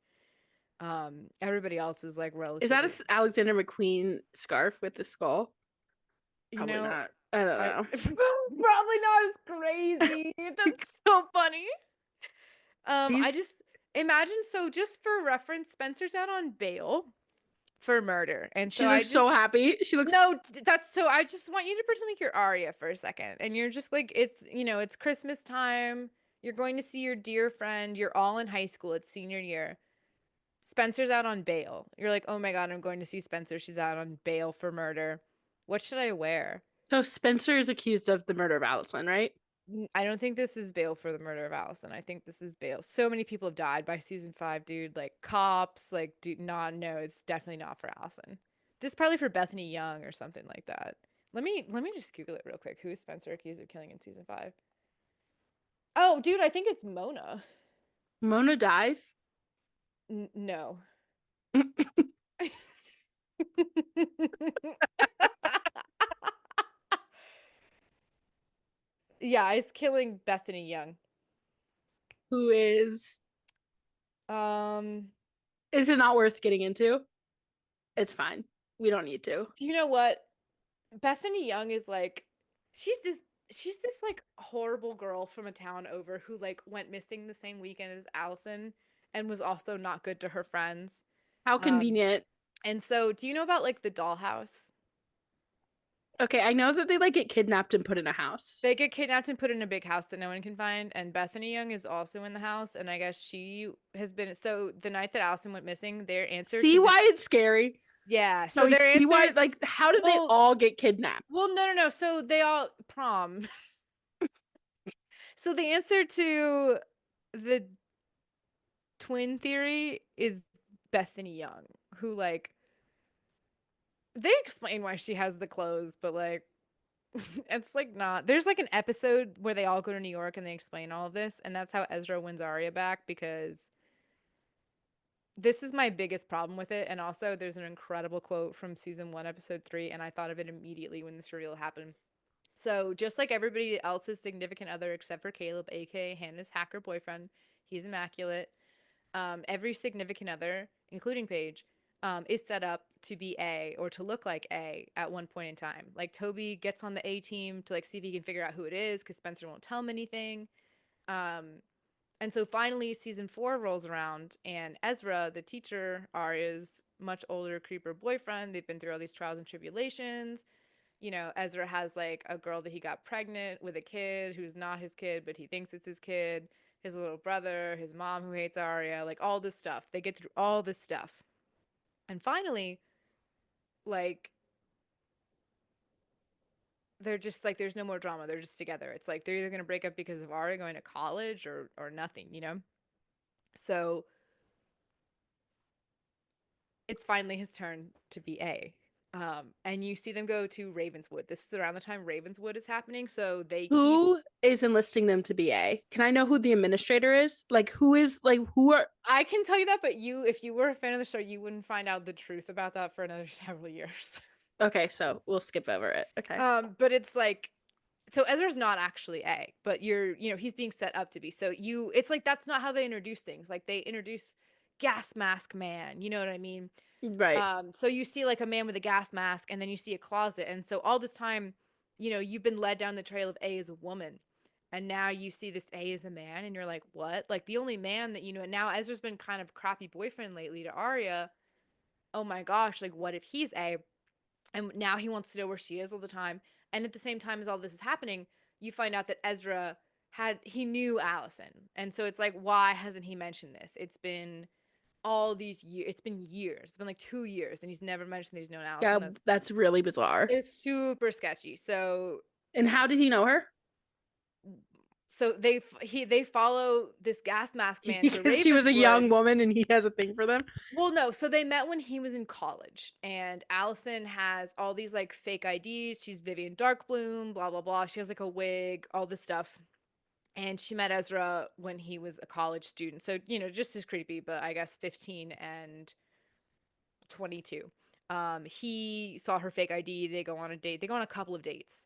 Everybody else is like Is that relatively, a Alexander McQueen scarf with the skull? you Probably know, not. I don't I know. probably not as crazy. That's so funny. These, I just imagine, so just for reference, Spencer's out on bail for murder. And she so I looks just so happy. She looks no, that's so I just want you to pretend like you're Arya for a second. And you're just like it's Christmas time. You're going to see your dear friend. You're all in high school. It's senior year. Spencer's out on bail. You're like, "Oh my God, I'm going to see Spencer. She's out on bail for murder. What should I wear?" so Spencer is accused of the murder of Allison, right? I don't think this is bail for the murder of Allison. I think this is bail. So many people have died by season 5, dude. Like cops, like do not know. It's definitely not for Allison. This is probably for Bethany Young or something like that. Let me just Google it real quick. Who is Spencer accused of killing in season 5? Oh, dude, I think it's Mona. Mona dies. No. Yeah, it's killing Bethany Young. Who is Um, is it not worth getting into? It's fine. We don't need to. you know what? Bethany Young is like she's this she's this like horrible girl from a town over who like went missing the same weekend as Allison and was also not good to her friends. How Um convenient. and so do you know about like the dollhouse? Okay, I know that they like get kidnapped and put in a house. They get kidnapped and put in a big house that no one can find, and Bethany Young is also in the house, and I guess she has been so the night that Allison went missing, their answer See to the why it's scary? yeah, No, so we their see why answer like how did they well all get kidnapped? no, so they all prom. So the answer to the twin theory is Bethany Young, who like they explain why she has the clothes, but like it's like not. There's like an episode where they all go to New York and they explain all of this, and that's how Ezra wins Arya back because this is my biggest problem with it. And also, there's an incredible quote from season 1, episode 3, and I thought of it immediately when this reveal happened. So, just like everybody else's significant other except for Caleb, aka Hannah's hacker boyfriend, he's immaculate. Every significant other, including Paige, is set up to be A or to look like A at one point in time. Like Toby gets on the A team to like see if he can figure out who it is because Spencer won't tell him anything. Um, and so finally, season 4 rolls around, and Ezra, the teacher, Arya's much older creeper boyfriend, they've been through all these trials and tribulations. Ezra has like a girl that he got pregnant with a kid who's not his kid, but he thinks it's his kid, his little brother, his mom who hates Arya, like all this stuff. They get through all this stuff. And finally, like, they're just like, there's no more drama. They're just together. It's like they're either going to break up because of Arya going to college or nothing. So it's finally his turn to be A. And you see them go to Ravenswood. This is around the time Ravenswood is happening. So they keep Who is enlisting them to be A? Can I know who the administrator is? Like who are I can tell you that, but if you were a fan of the show, you wouldn't find out the truth about that for another several years. okay, so we'll skip over it. Okay. But it's like, so Ezra's not actually A, but he's being set up to be. So it's like that's not how they introduce things. Like they introduce gas mask man. You know what I mean? Right. So you see like a man with a gas mask, and then you see a closet, and so all this time, you've been led down the trail of A as a woman. And now you see this A as a man, and you're like, what? Like the only man that and now Ezra's been kind of crappy boyfriend lately to Arya. Oh my gosh, like what if he's A? And now he wants to know where she is all the time. And at the same time as all this is happening, you find out that Ezra he knew Allison. And so it's like, why hasn't he mentioned this? It's been all these years. It's been years. It's been like 2 years, and he's never mentioned that he's known Yeah, Allison. that's really bizarre. It's super sketchy. So And how did he know her? they follow this gas mask man to Because she was a Ravenswood. young woman and he has a thing for them. Well, no, so they met when he was in college, and Allison has all these like fake IDs. She's Vivian Darkbloom, blah blah blah. She has like a wig, all this stuff. And she met Ezra when he was a college student. So, just as creepy, but I guess 15 and 22. He saw her fake ID. They go on a date. They go on a couple of dates.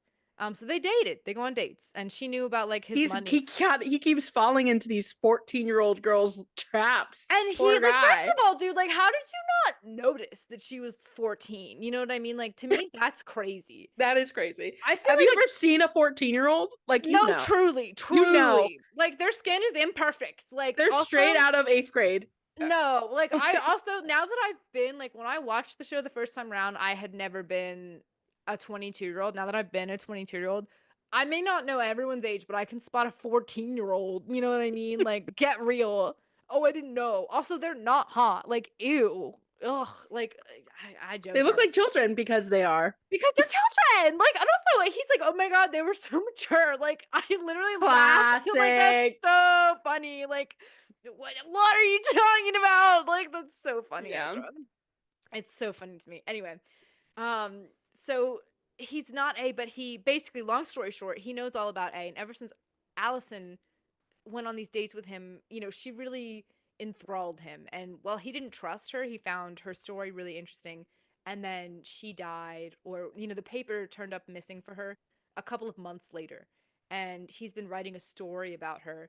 So they dated. They go on dates, and she knew about like his money. He keeps falling into these 14-year-old girls' traps. And Poor he like, guy. first of all, dude, like, how did you not notice that she was 14? You know what I mean? Like, to me, that's crazy. That is crazy. I feel Have like you ever seen a 14-year-old? Like, no, know. truly, You know. truly. Like, their skin is imperfect. Like, They're also, straight out of 8th grade. no, like I also, now that I've been like, when I watched the show the first time around, I had never been a 22-year-old. Now that I've been a 22-year-old, I may not know everyone's age, but I can spot a 14-year-old. You know what I mean? Like, get real. Oh, I didn't know. Also, they're not hot. Like, ew. Ugh. Like, I don't They look know. like children because they are. Because they're children. Like, and also, like, he's like, oh my God, they were so mature. Like, I literally laughed. Like, that's Classic. so funny. Like, what are you talking about? Like, that's so funny, Yeah. Ezra. It's so funny to me. Anyway, so he's not A, but he basically, long story short, he knows all about A. And ever since Allison went on these dates with him, she really enthralled him. And while he didn't trust her, he found her story really interesting. And then she died, or, the paper turned up missing for her a couple of months later. And he's been writing a story about her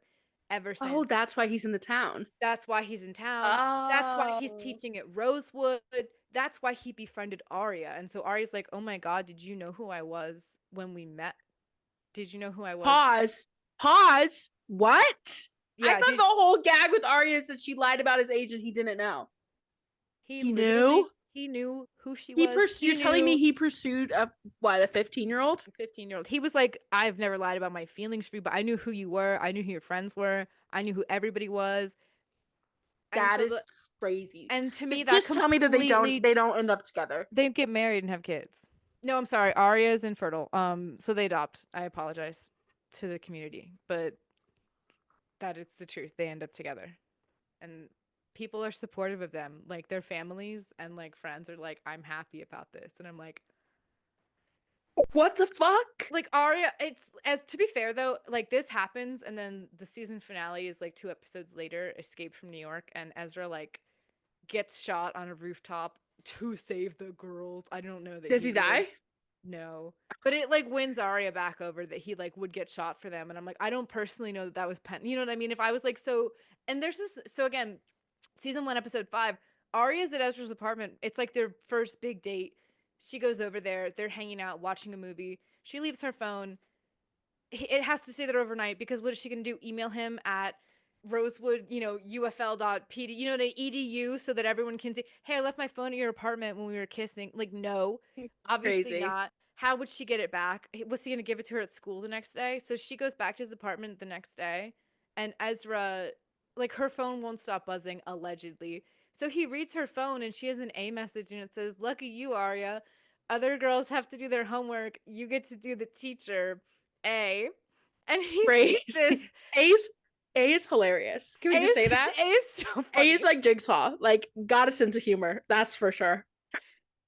ever Oh, since. that's why he's in the town. That's why he's in town. That's why he's Oh. teaching at Rosewood. That's why he befriended Arya. And so Arya's like, oh my God, did you know who I was when we met? Did you know who I was? Pause. What? I Yeah, thought the whole gag with Arya is that she lied about his age and he didn't know. he He literally knew? he knew who she was. You're telling me he pursued a 15-year-old? 15-year-old. He was like, I've never lied about my feelings for you, but I knew who you were. I knew who your friends were. I knew who everybody was. And That so is crazy. and to me that Just tell me that they don't end up together. they get married and have kids. No, I'm sorry. Arya is infertile. So they adopt. I apologize to the community, but that is the truth. They end up together. And people are supportive of them. Like their families and like friends are like, I'm happy about this. And I'm like, What the fuck? like Arya, it's as to be fair though, like this happens and then the season finale is like 2 episodes later, Escape from New York, and Ezra like gets shot on a rooftop to save the girls. I don't know that Does he die? No. But it like wins Arya back over that he like would get shot for them. And I'm like, I don't personally know that was you know what I mean? If I was like, so, and there's this, so again, season 1, episode 5, Arya's at Ezra's apartment. It's like their first big date. She goes over there. They're hanging out, watching a movie. She leaves her phone. It has to stay there overnight because what is she going to do? Email him at Rosewood, UFL.pd, edu so that everyone can see, hey, I left my phone at your apartment when we were kissing. Like, no, obviously Crazy. not. How would she get it back? Was he going to give it to her at school the next day? So she goes back to his apartment the next day, and Ezra, like, her phone won't stop buzzing, allegedly. So he reads her phone, and she has an A message, and it says, lucky you, Arya. Other girls have to do their homework. You get to do the teacher. A. And he sees this. A is hilarious. Can we just say that? A is so funny. A is like Jigsaw. Like, got a sense of humor. That's for sure.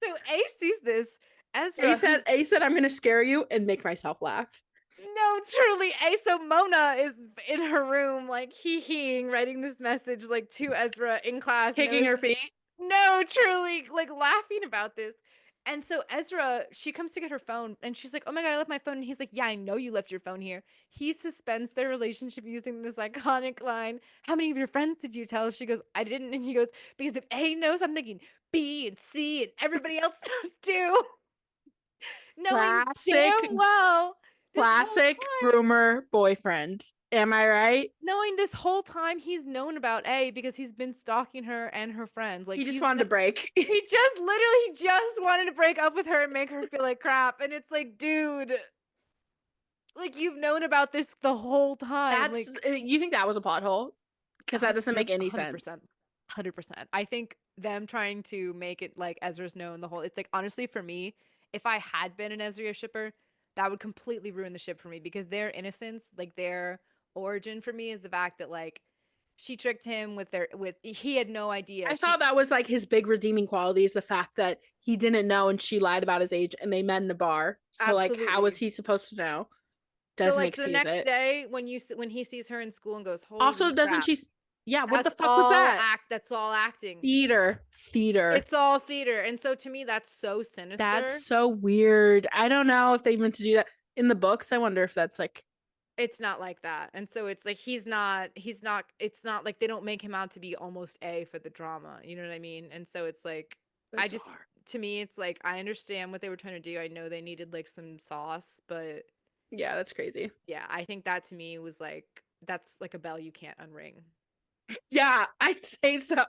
So A sees this. Ezra. A said, I'm gonna scare you and make myself laugh. No, truly. A. So Mona is in her room, like hee-heeing, writing this message like to Ezra in class. Kicking her feet. No, truly, like laughing about this. And so Ezra, she comes to get her phone and she's like, oh my God, I left my phone. And he's like, yeah, I know you left your phone here. He suspends their relationship using this iconic line. How many of your friends did you tell? She goes, I didn't. And he goes, because if A knows, I'm thinking B and C and everybody else knows too. Knowing damn well. Classic groomer boyfriend. Am I right? Knowing this whole time he's known about A because he's been stalking her and her friends. Like He just wanted to break. he just literally just wanted to break up with her and make her feel like crap. And it's like, dude, like you've known about this the whole time. That's Like you think that was a plot hole? Because that doesn't make any sense. 100%. 100%. I think them trying to make it like Ezra's known the whole, it's like honestly for me, if I had been an Ezra shipper, that would completely ruin the ship for me because their innocence, like their origin for me is the fact that like she tricked him with he had no idea. I thought that was like his big redeeming quality is the fact that he didn't know and she lied about his age and they met in a bar. So like, how was Absolutely. he supposed to know? So Doesn't like the excuse next it. day when he sees her in school and goes, Also, "Holy doesn't crap." she? Yeah, what the That's fuck was all that? that's all acting. Theater. It's all theater. And so to me that's so That's sinister. so weird. I don't know if they meant to do that in the books. I wonder if that's like It's not like that. And so it's like he's not it's not like they don't make him out to be almost A for the drama. You know what I mean? And so it's like I just bizarre. to me it's like I understand what they were trying to do. I know they needed like some sauce, but Yeah, that's crazy. yeah, I think that to me was like that's like a bell you can't unring. Yeah, I'd say so.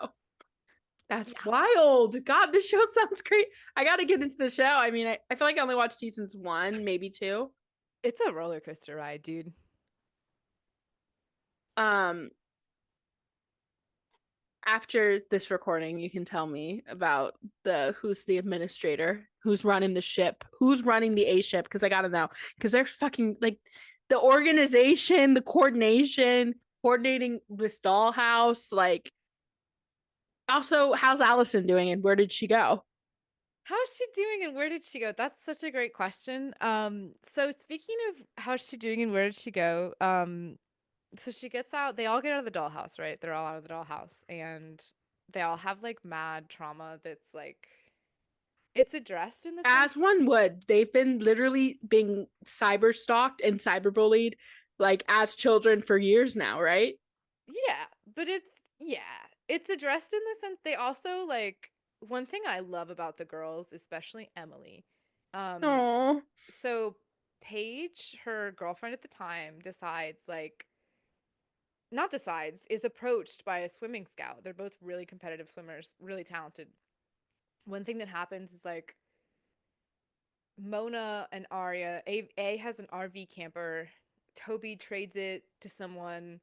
That's Yeah. wild. God, this show sounds great. I got to get into the show. I mean, I feel like I only watched seasons one, maybe two. It's a roller coaster ride, dude. Um, After this recording, you can tell me about who's the administrator, who's running the ship, who's running the A ship, because I gotta know. Because they're fucking like the organization, the coordination, coordinating this dollhouse. Like, also, how's Allison doing and where did she go? How's she doing and where did she go? That's such a great question. So speaking of how's she doing and where did she go? So she gets out, they all get out of the dollhouse, right? They're all out of the dollhouse and they all have like mad trauma that's like it's addressed in the As sense. one would, they've been literally being cyber stalked and cyberbullied like as children for years now, right? Yeah, but it's addressed in the sense they also like one thing I love about the girls, especially Emily. Um, Oh, so Paige, her girlfriend at the time, decides like not decides, is approached by a swimming scout. They're both really competitive swimmers, really talented. One thing that happens is like Mona and Arya, A has an RV camper. Toby trades it to someone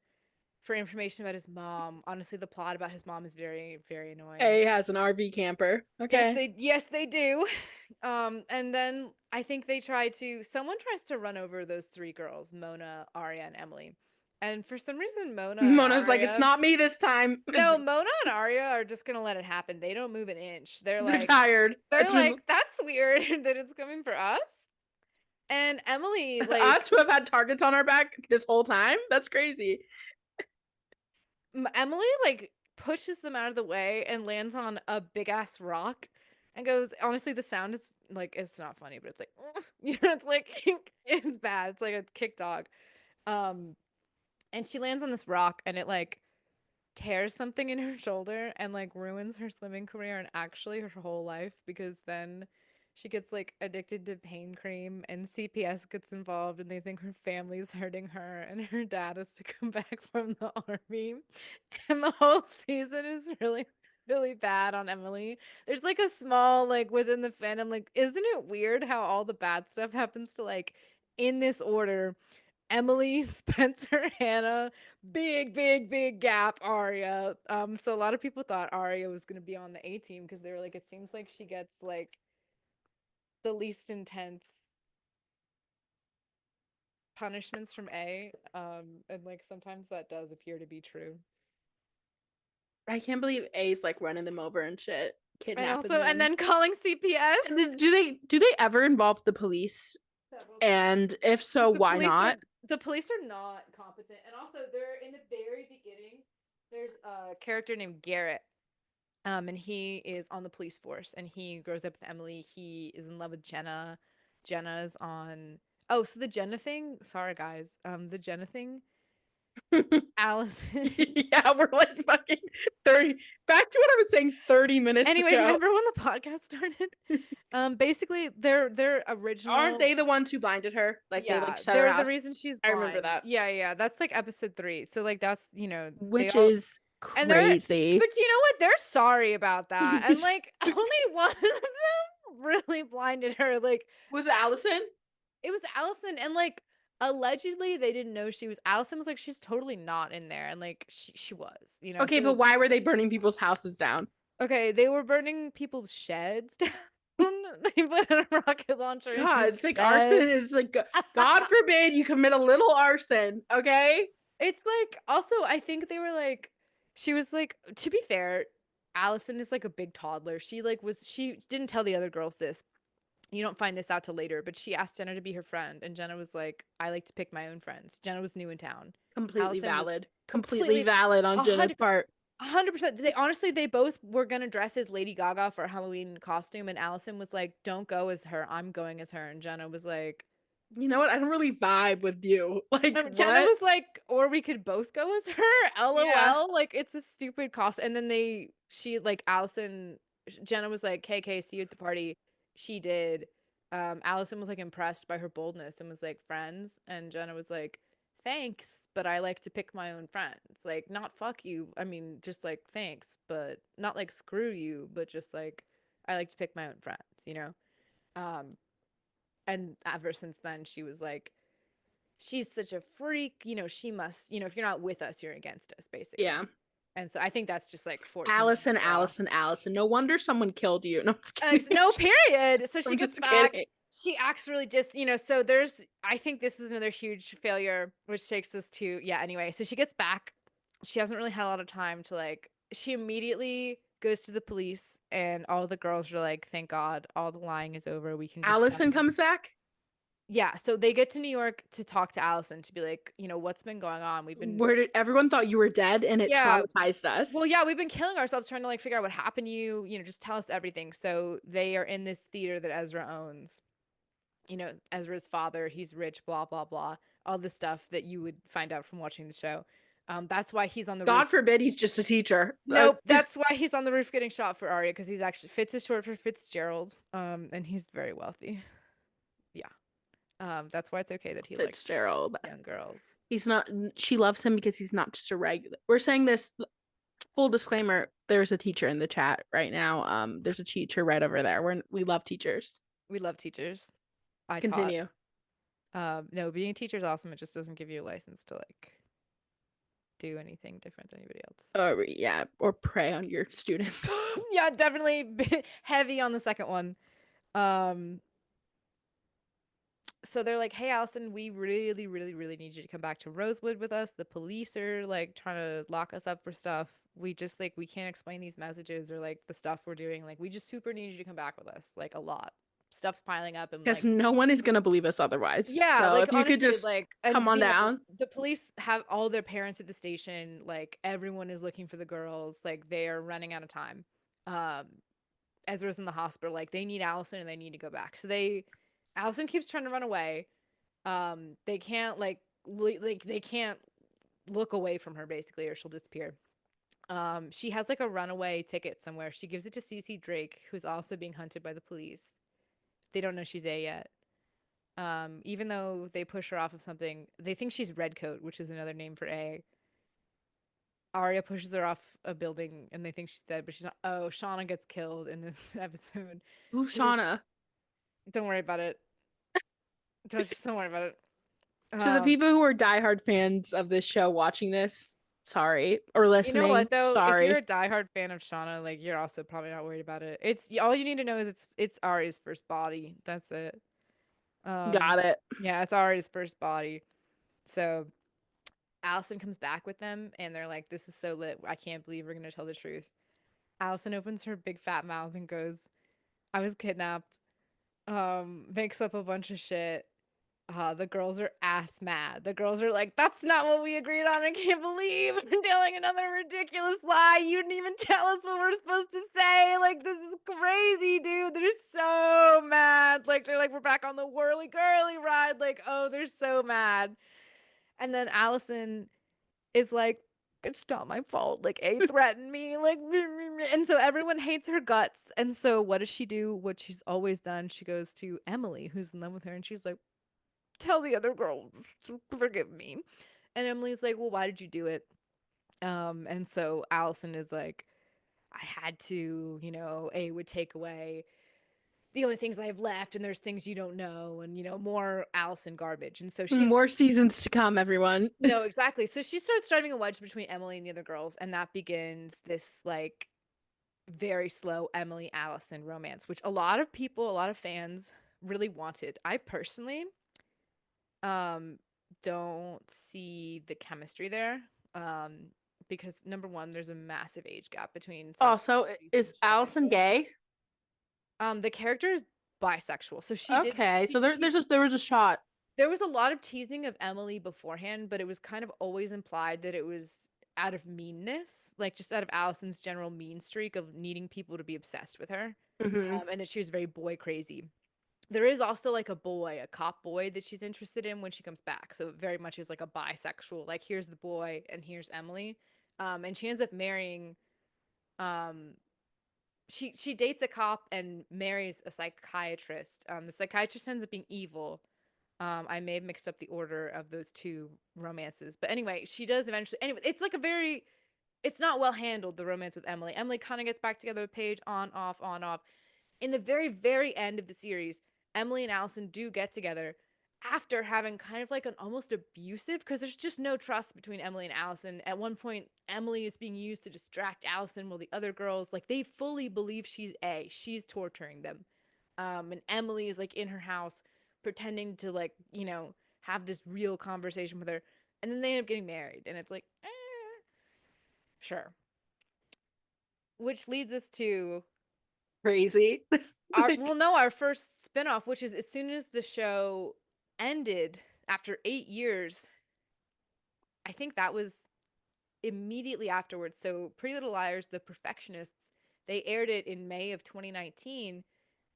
for information about his mom. Honestly, the plot about his mom is very, very annoying. A has an RV camper. Okay. Yes they do. And then I think someone tries to run over those three girls, Mona, Arya, and Emily. And for some reason, Mona and Mona's like, it's Arya not me this time. no, Mona and Arya are just gonna let it happen. They don't move an inch. They're tired. They're It's been like, that's weird that it's coming for us. And Emily, like, us who have had targets on our back this whole time. That's crazy. Emily, like, pushes them out of the way and lands on a big ass rock and goes, honestly, the sound is like, it's not funny, but it's like, you know, it's like, it's bad. It's like a kick dog. Um, and she lands on this rock and it, like, tears something in her shoulder and like ruins her swimming career and actually her whole life because then she gets like addicted to pain cream and CPS gets involved and they think her family's hurting her and her dad has to come back from the army and the whole season is really really bad on Emily. There's like a small like within the fandom like isn't it weird how all the bad stuff happens to like in this order Emily, Spencer, Hannah, big gap, Arya. So a lot of people thought Arya was gonna be on the A team because they were like, it seems like she gets like the least intense punishments from A. And like sometimes that does appear to be true. I can't believe A's like running them over and shit, And kidnapping also, and them. then calling CPS. And then, do they ever involve the police? And if so, The why police are not? the police are not competent. And also they're in the very beginning, there's a character named Garrett. And he is on the police force and he grows up with Emily. He is in love with Jenna. Jenna's on oh, so the Jenna thing, sorry guys. The Jenna thing, Allison. Yeah, we're like fucking 30. Back to what I was saying 30 minutes Anyway, ago. remember when the podcast started? Basically, their original. Aren't they the ones who blinded her? Like they Yeah, like set her they're the house. reason she's I remember blind. that. Yeah, that's like episode 3. So like that's they Which all is and they're crazy. but you know what? They're sorry about that. And like only one of them really blinded her. Like Was it Allison? it was Allison, and like allegedly they didn't know she was. Allison was like, she's totally not in there, and like she was. Okay, So but it's why were they burning people's houses down? okay. They were burning people's sheds down. They put a rocket launcher in God, the it's like arson shed. is like God forbid you commit a little arson, okay? It's like also I think they were like she was like, to be fair, Allison is like a big toddler. She didn't tell the other girls this. You don't find this out till later, but she asked Jenna to be her friend, and Jenna was like, I like to pick my own friends. Jenna was new in town. Completely Allison was valid. Completely completely valid on a Jenna's hundred part. 100%. They honestly, they both were gonna dress as Lady Gaga for a Halloween costume, and Allison was like, "Don't go as her. I'm going as her." And Jenna was like, You know what? I don't really vibe with you. Like Jenna what? was like, "Or we could both go as her." Yeah. LOL. Like it's a stupid cost. And then she like Allison, Jenna was like, "KK, see you at the party." She did. Allison was like impressed by her boldness and was like, "Friends," and Jenna was like, "Thanks, but I like to pick my own friends. Like, not fuck you. I mean, just like thanks, but not like screw you, but just like I like to pick my own friends." Um, and ever since then, she was like, she's such a freak, she must, if you're not with us, you're against us, basically. Yeah. And so I think that's just like 14 Allison, raw. Allison, Allison. No wonder someone killed you. No, I'm just kidding. No, period. So she I'm gets just back. kidding. She acts really so I think this is another huge failure, which takes us to, yeah, anyway. So she gets back. She hasn't really had a lot of time to she immediately goes to the police, and all the girls are like, thank God, all the lying is over. We can just Allison comes back. Yeah, so they get to New York to talk to Allison to be like, what's been going on? We've been Where did everyone thought you were dead and it Yeah. traumatized us? Well, yeah, we've been killing ourselves trying to figure out what happened to you, just tell us everything. So they are in this theater that Ezra owns. Ezra's father, he's rich, blah blah blah. All the stuff that you would find out from watching the show. That's why he's on the God roof. forbid he's just a teacher. Nope, that's why he's on the roof getting shot for Arya, because he's actually Fitz is short for Fitzgerald. And he's very wealthy. Yeah. That's why it's okay that he likes Fitzgerald. young girls. He's not, she loves him because he's not just a regular. We're saying this, full disclaimer, there's a teacher in the chat right now. There's a teacher right over there. We love teachers. We love teachers. I Continue. taught. No, being a teacher is awesome. It just doesn't give you a license to do anything different than anybody else. Oh yeah, or prey on your students. Yeah, definitely heavy on the second one. So they're like, hey, Allison, we really, really, really need you to come back to Rosewood with us. The police are trying to lock us up for stuff. We just we can't explain these messages or the stuff we're doing. We just super need you to come back with us. A lot. Stuff's piling up and Because no one is gonna believe us otherwise. yeah, so if you honestly, could just come on down. The police have all their parents at the station. Everyone is looking for the girls. They are running out of time. Ezra's in the hospital. They need Allison and they need to go back. So Allison keeps trying to run away. They can't they can't look away from her basically, or she'll disappear. She has a runaway ticket somewhere. She gives it to Cece Drake, who's also being hunted by the police. They don't know she's A yet. Even though they push her off of something, they think she's Redcoat, which is another name for A. Arya pushes her off a building and they think she's dead, but she's not. Oh, Shauna gets killed in this episode. Who's Shauna? Don't worry about it. Don't worry about it. To the people who are diehard fans of this show watching this, sorry, or listening. You know what though? Sorry. If you're a diehard fan of Shauna, you're also probably not worried about it. It's all you need to know is it's Arya's first body. That's it. Got it. Yeah, it's Arya's first body. So Allison comes back with them and they're like, this is so lit. I can't believe we're gonna tell the truth. Allison opens her big fat mouth and goes, I was kidnapped. Makes up a bunch of shit. The girls are ass mad. The girls are like, that's not what we agreed on. I can't believe I'm telling another ridiculous lie. You didn't even tell us what we're supposed to say. This is crazy, dude. They're so mad. They're like, we're back on the whirly girly ride. Oh, they're so mad. And then Allison is like, it's not my fault. Like, A threatened me. Like, and so everyone hates her guts. And so what does she do? What she's always done, she goes to Emily, who's in love with her, and she's like, tell the other girl to forgive me. And Emily's like, well, why did you do it? And so Allison is like, I had to, A would take away the only things I have left, and there's things you don't know, and more Allison garbage. And so she More seasons to come, everyone. no, exactly. So she starts driving a wedge between Emily and the other girls, and that begins this like very slow Emily Allison romance, which a lot of people, a lot of fans really wanted. I personally um don't see the chemistry there. Um because number one, there's a massive age gap between Sasha Also, and is Allison Rachel. gay? The character is bisexual. So she did Okay, so she there, she there's just there was a shot. there was a lot of teasing of Emily beforehand, but it was kind of always implied that it was out of meanness, like just out of Allison's general mean streak of needing people to be obsessed with her, Hmm. and that she was very boy crazy. There is also like a boy, a cop boy that she's interested in when she comes back. So it very much is like a bisexual. Like here's the boy and here's Emily, and she ends up marrying. Um, she dates a cop and marries a psychiatrist. The psychiatrist ends up being evil. I may have mixed up the order of those two romances, but anyway, she does eventually. Anyway, it's like a very, it's not well handled, the romance with Emily. Emily kind of gets back together with Paige, on, off, on, off. In the very, very end of the series, Emily and Allison do get together after having kind of like an almost abusive, because there's just no trust between Emily and Allison. At one point, Emily is being used to distract Allison while the other girls, like, they fully believe she's torturing them. And Emily is like in her house pretending to, like, have this real conversation with her. And then they end up getting married. And it's like, sure. Which leads us to Crazy. our, well, no, our first spinoff, which is as soon as the show ended after 8 years, I think that was immediately afterwards. So Pretty Little Liars, The Perfectionists, they aired it in May of 2019,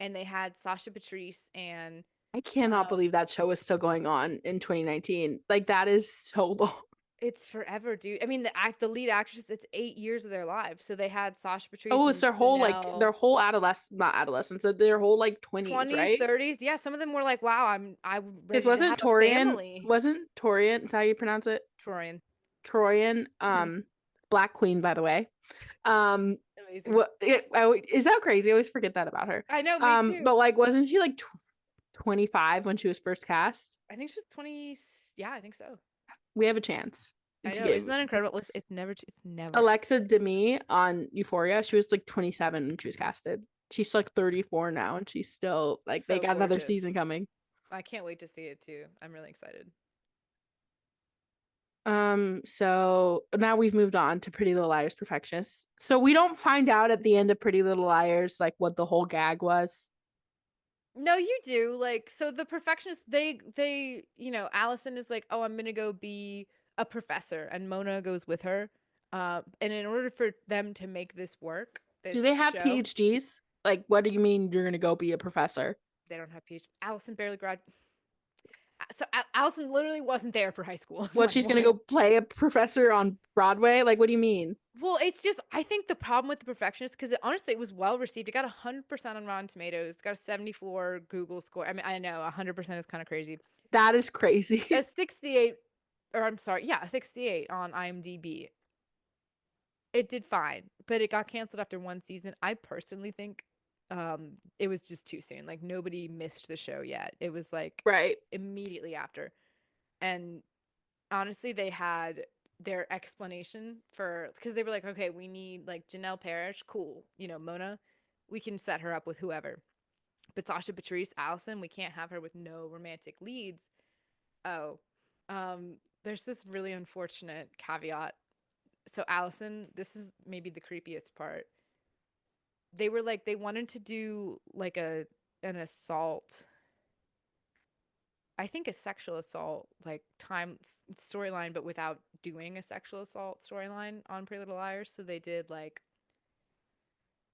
and they had Sasha Patrice and I cannot um, believe that show is still going on in 2019. Like that is so long. it's forever, dude. I mean, the lead actress, it's 8 years of their lives. So they had Sasha Patrice Oh, it's and their whole like Janelle, their whole adolescence, not adolescence, their whole like 20s, 20s, right? 30s. Yeah, some of them were like, wow, I'm Because ready to have a family. Wasn't Torian, is that how you pronounce it? Troyan. Troyan, Mhm. Black Queen, by the way. Um, Amazing. what is that crazy? I always forget that about her. I know, me too. But like, wasn't she like 25 when she was first cast? I think she's 20. Yeah, I think so. We have a chance I to know. Isn't give that incredible? It's never. Alexa Demi on Euphoria. She was like 27 when she was casted. She's like 34 now, and she's still like they So got another season gorgeous. coming. I can't wait to see it too. I'm really excited. So now we've moved on to Pretty Little Liars Perfectionists. So we don't find out at the end of Pretty Little Liars like what the whole gag was. No, you do. Like, so the perfectionists, Allison is like, oh, I'm gonna go be a professor, and Mona goes with her. And in order for them to make this work, Do they this have show, PhDs? Like, what do you mean you're gonna go be a professor? they don't have PhD. Allison barely graduated. So Allison literally wasn't there for high school. Is What, my she's gonna point. go play a professor on Broadway? Like, what do you mean? Well, it's just, I think the problem with The Perfectionist, because honestly, it was well received. It got 100% on Rotten Tomatoes. It got a 74 Google score. I mean, I know 100% is kind of crazy. That is crazy. A 68, or I'm sorry, yeah, a 68 on IMDb. It did fine, but it got canceled after one season. I personally think it was just too soon. Like, nobody missed the show yet. It was like Right. immediately after. And honestly, they had their explanation for, because they were like, okay, we need like Janelle Parrish, cool, Mona, we can set her up with whoever. But Sasha Patrice, Allison, we can't have her with no romantic leads. Oh, there's this really unfortunate caveat. So Allison, this is maybe the creepiest part. They were like, they wanted to do like an assault, I think a sexual assault like time storyline, but without doing a sexual assault storyline on Pretty Little Liars. So they did like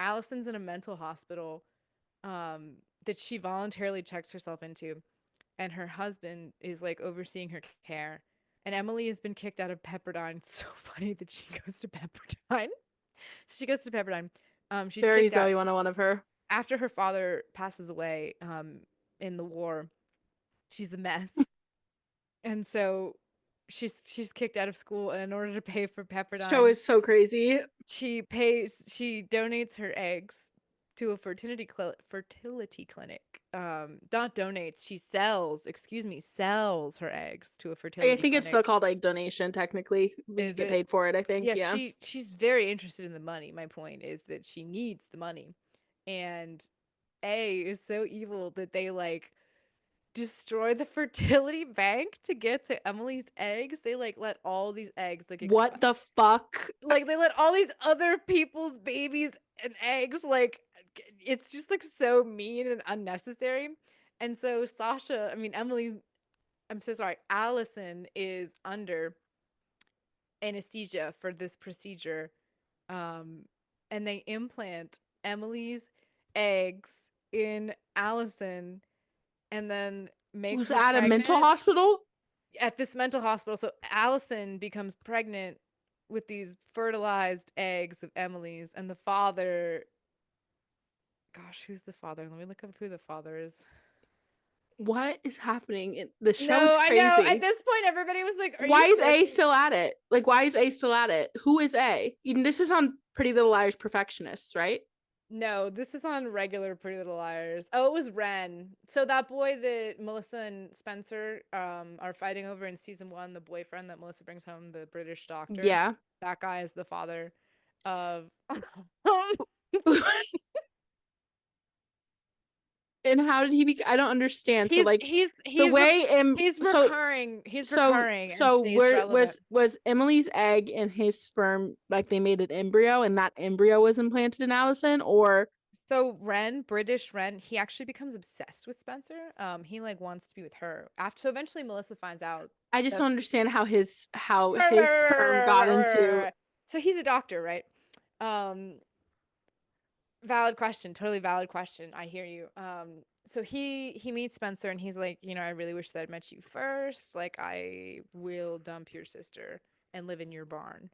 Allison's in a mental hospital that she voluntarily checks herself into, and her husband is like overseeing her care. and Emily has been kicked out of Pepperdine. It's so funny that she goes to Pepperdine. She goes to Pepperdine. She's Very kicked out Zoe 101 of her. after her father passes away in the war. She's a mess. And so she's kicked out of school, and in order to pay for This show Pepperdine, is so crazy. she donates her eggs to a fertility clinic. Not donates, she sells, excuse me, sells her eggs to a I fertility think it's still clinic. called like donation technically, but you Is get it? paid for it, I think. Yeah, Yeah. she's very interested in the money. My point is that she needs the money. And A is so evil that they like destroy the fertility bank to get to Emily's eggs. They like let all these eggs like What the fuck? like they let all these other people's babies and eggs like it's just like so mean and unnecessary. And so Sasha, I mean Emily, I'm so sorry, Allison is under anesthesia for this procedure. Um and they implant Emily's eggs in Allison and then make Was her at a mental pregnant hospital? at this mental hospital. So Allison becomes pregnant with these fertilized eggs of Emily's, and the father, gosh, who's the father? Let me look up who the father is. What is happening? The show is No, I know. At crazy. this point, everybody was like, "Are Why you is A crazy?" still at it? Like, why is A still at it? Who is A? Even this is on Pretty Little Liars Perfectionists, right? No, this is on regular Pretty Little Liars. Oh, it was Ren. So that boy that Melissa and Spencer are fighting over in season 1, the boyfriend that Melissa brings home, the British doctor. Yeah. That guy is the father of And how did he be? I don't understand. So He's like he's the he's rec- way he's so recurring. He's so recurring and so stays where relevant. was Emily's egg and his sperm like they made an embryo and that embryo was implanted in Allison, or So Ren, British Ren, he actually becomes obsessed with Spencer. He like wants to be with her. After so eventually Melissa finds out I just don't that's understand how his sperm got into. so he's a doctor, right? Um Valid question, totally valid question. I hear you. So he meets Spencer and he's like, I really wish that I'd met you first. Like I will dump your sister and live in your barn.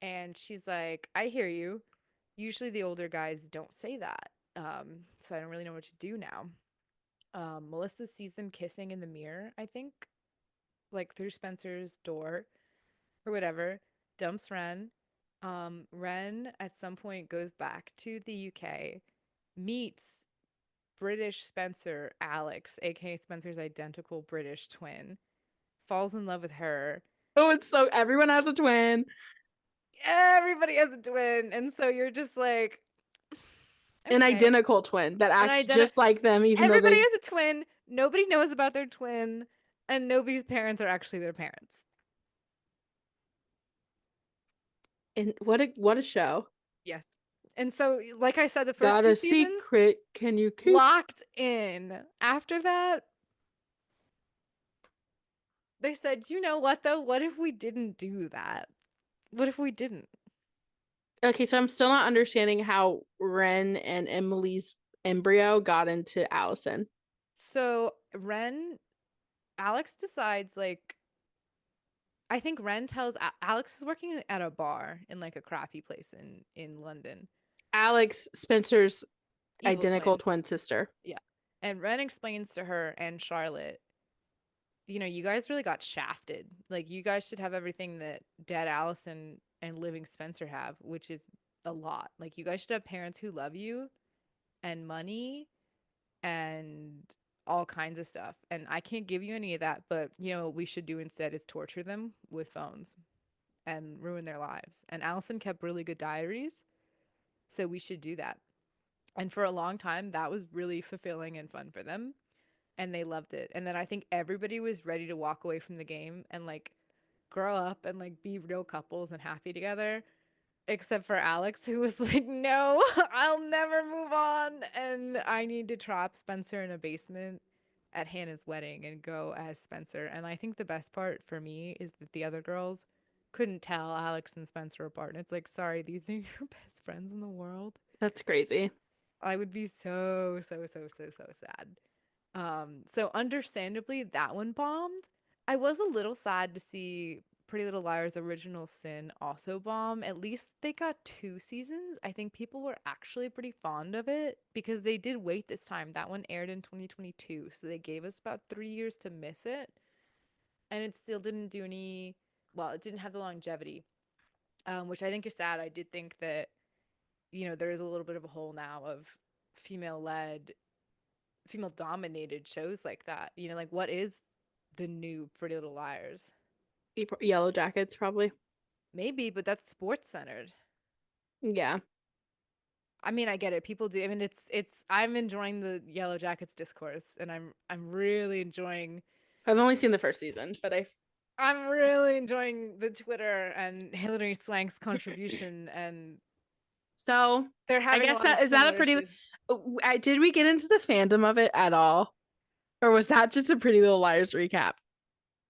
And she's like, I hear you. Usually the older guys don't say that. So I don't really know what to do now. Melissa sees them kissing in the mirror, I think, like through Spencer's door or whatever, dumps Ren. Ren at some point goes back to the UK, meets British Spencer, Alex, aka Spencer's identical British twin, falls in love with her. Oh, it's so everyone has a twin, Everybody has a twin. And so you're just like, an okay. identical twin that And acts just like them, even though everybody they. has a twin. Nobody knows about their twin, and nobody's parents are actually their parents. And what a show! Yes. And so, like I said, the first Got two a seasons secret? Can you keep? locked in. After that, they said, you know what though? What if we didn't do that? What if we didn't? Okay, so I'm still not understanding how Ren and Emily's embryo got into Allison. So Alex decides like I think Ren tells Alex is working at a bar in like a crappy place in London. Alex Spencer's Evil identical twin. twin sister. Yeah. And Ren explains to her and Charlotte, you guys really got shafted. Like you guys should have everything that dead Allison and living Spencer have, which is a lot. Like you guys should have parents who love you and money and all kinds of stuff. And I can't give you any of that, but what we should do instead is torture them with phones and ruin their lives. And Allison kept really good diaries, so we should do that. And for a long time, that was really fulfilling and fun for them. And they loved it. And then I think everybody was ready to walk away from the game and like grow up and like be real couples and happy together. Except for Alex, who was like, no, I'll never move on. And I need to trap Spencer in a basement at Hannah's wedding and go as Spencer. And I think the best part for me is that the other girls couldn't tell Alex and Spencer apart. And it's like, sorry, these are your best friends in the world. That's crazy. I would be so, so, so, so, so sad. So understandably, that one bombed. I was a little sad to see Pretty Little Liars Original Sin also bomb. At least they got 2 seasons. I think people were actually pretty fond of it because they did wait this time. That one aired in 2022, so they gave us about 3 years to miss it, and it still didn't do any. Well, it didn't have the longevity, which I think is sad. I did think that there is a little bit of a hole now of female-led, female-dominated shows like that. Like what is the new Pretty Little Liars? Yellow Jackets, probably. Maybe, but that's sports centered. Yeah. I mean, I get it. People do. I mean, it's. I'm enjoying the Yellow Jackets discourse, and I'm really enjoying. I've only seen the first season, but I'm really enjoying the Twitter and Hilary Swank's contribution, and so they're I having a guess lot of that is that a similar pretty. issues. Did we get into the fandom of it at all, or was that just a Pretty Little Liars recap?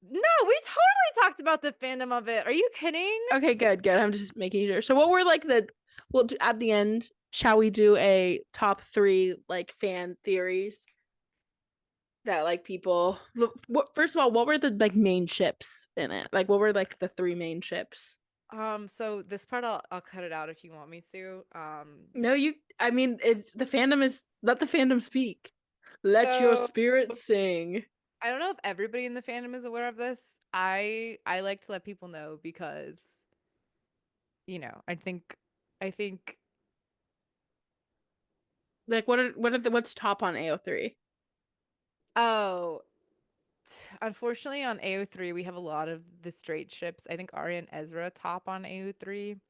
No, we totally talked about the fandom of it. Are you kidding? Okay, good, good. I'm just making sure. So, what were like the? Well, at the end, shall we do a top three like fan theories that like people? What first of all, what were the like main ships in it? Like, what were like the three main ships? So this part I'll cut it out if you want me to. No, you. I mean, it's the fandom is let the fandom speak. Let your So spirit sing. I don't know if everybody in the fandom is aware of this. I like to let people know because I think Like, what's top on AO3? oh, unfortunately on AO3 we have a lot of the straight ships. I think Arya and Ezra top on AO3.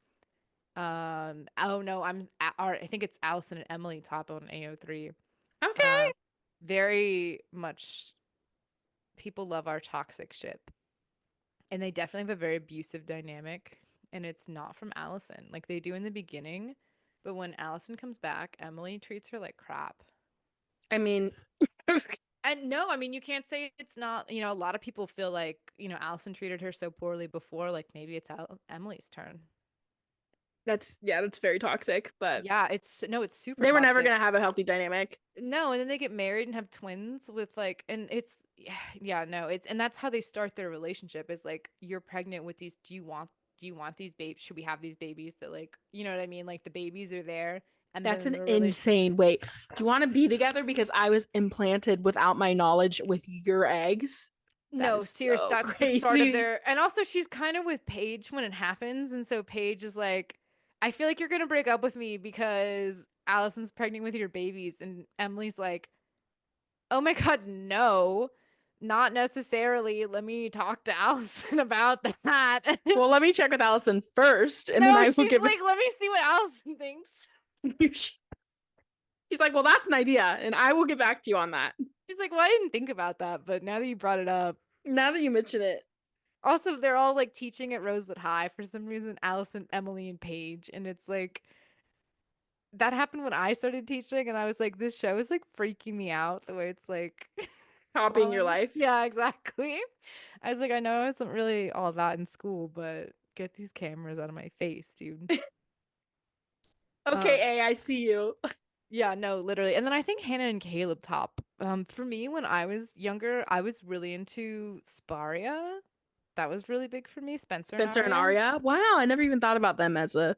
Oh no, I think it's Allison and Emily top on AO3. Okay. Uh very much people love our toxic ship. And they definitely have a very abusive dynamic. And it's not from Allison. Like they do in the beginning, but when Allison comes back, Emily treats her like crap. I mean, And no, I mean, you can't say it's not, a lot of people feel like, Allison treated her so poorly before, like maybe it's Emily's turn. that's very toxic, but Yeah, no, it's super they were never toxic. gonna have a healthy dynamic. No, and then they get married and have twins with like, and it's, yeah, no, and that's how they start their relationship is like, you're pregnant with these, do you want these babies? Should we have these babies that like, you know what I mean? Like the babies are there and That's then an the relation. insane wait. Do you want to be together because I was implanted without my knowledge with your eggs? That No, is serious. so That's the start of crazy. their. And also, she's kind of with Paige when it happens, and so Paige is like, "I feel like you're gonna break up with me because Allison's pregnant with your babies," and Emily's like, "Oh my god, no, not necessarily. Let me talk to Allison about that." And Well, it's let me check with Allison first, and then no, I will she's give like, "Let me see what Allison thinks." it. She's like, well, that's an idea, and I will get back to you on that. She's like, "Well, I didn't think about that, but now that you brought it up." Now that you mention it, Also, they're all like teaching at Rosewood High for some reason, Allison, Emily, and Paige. And it's like that happened when I started teaching, and I was like, this show is like freaking me out the way it's like copying your flowing. life. Yeah, exactly. I was like, I know I wasn't really all that in school, but get these cameras out of my face, dude. Um, Okay, A, I see you. yeah, no, literally. And then I think Hannah and Caleb top. For me, when I was younger, I was really into Sparia. That was really big for me, Spencer and Spencer and Arya. Arya. Wow, I never even thought about them as a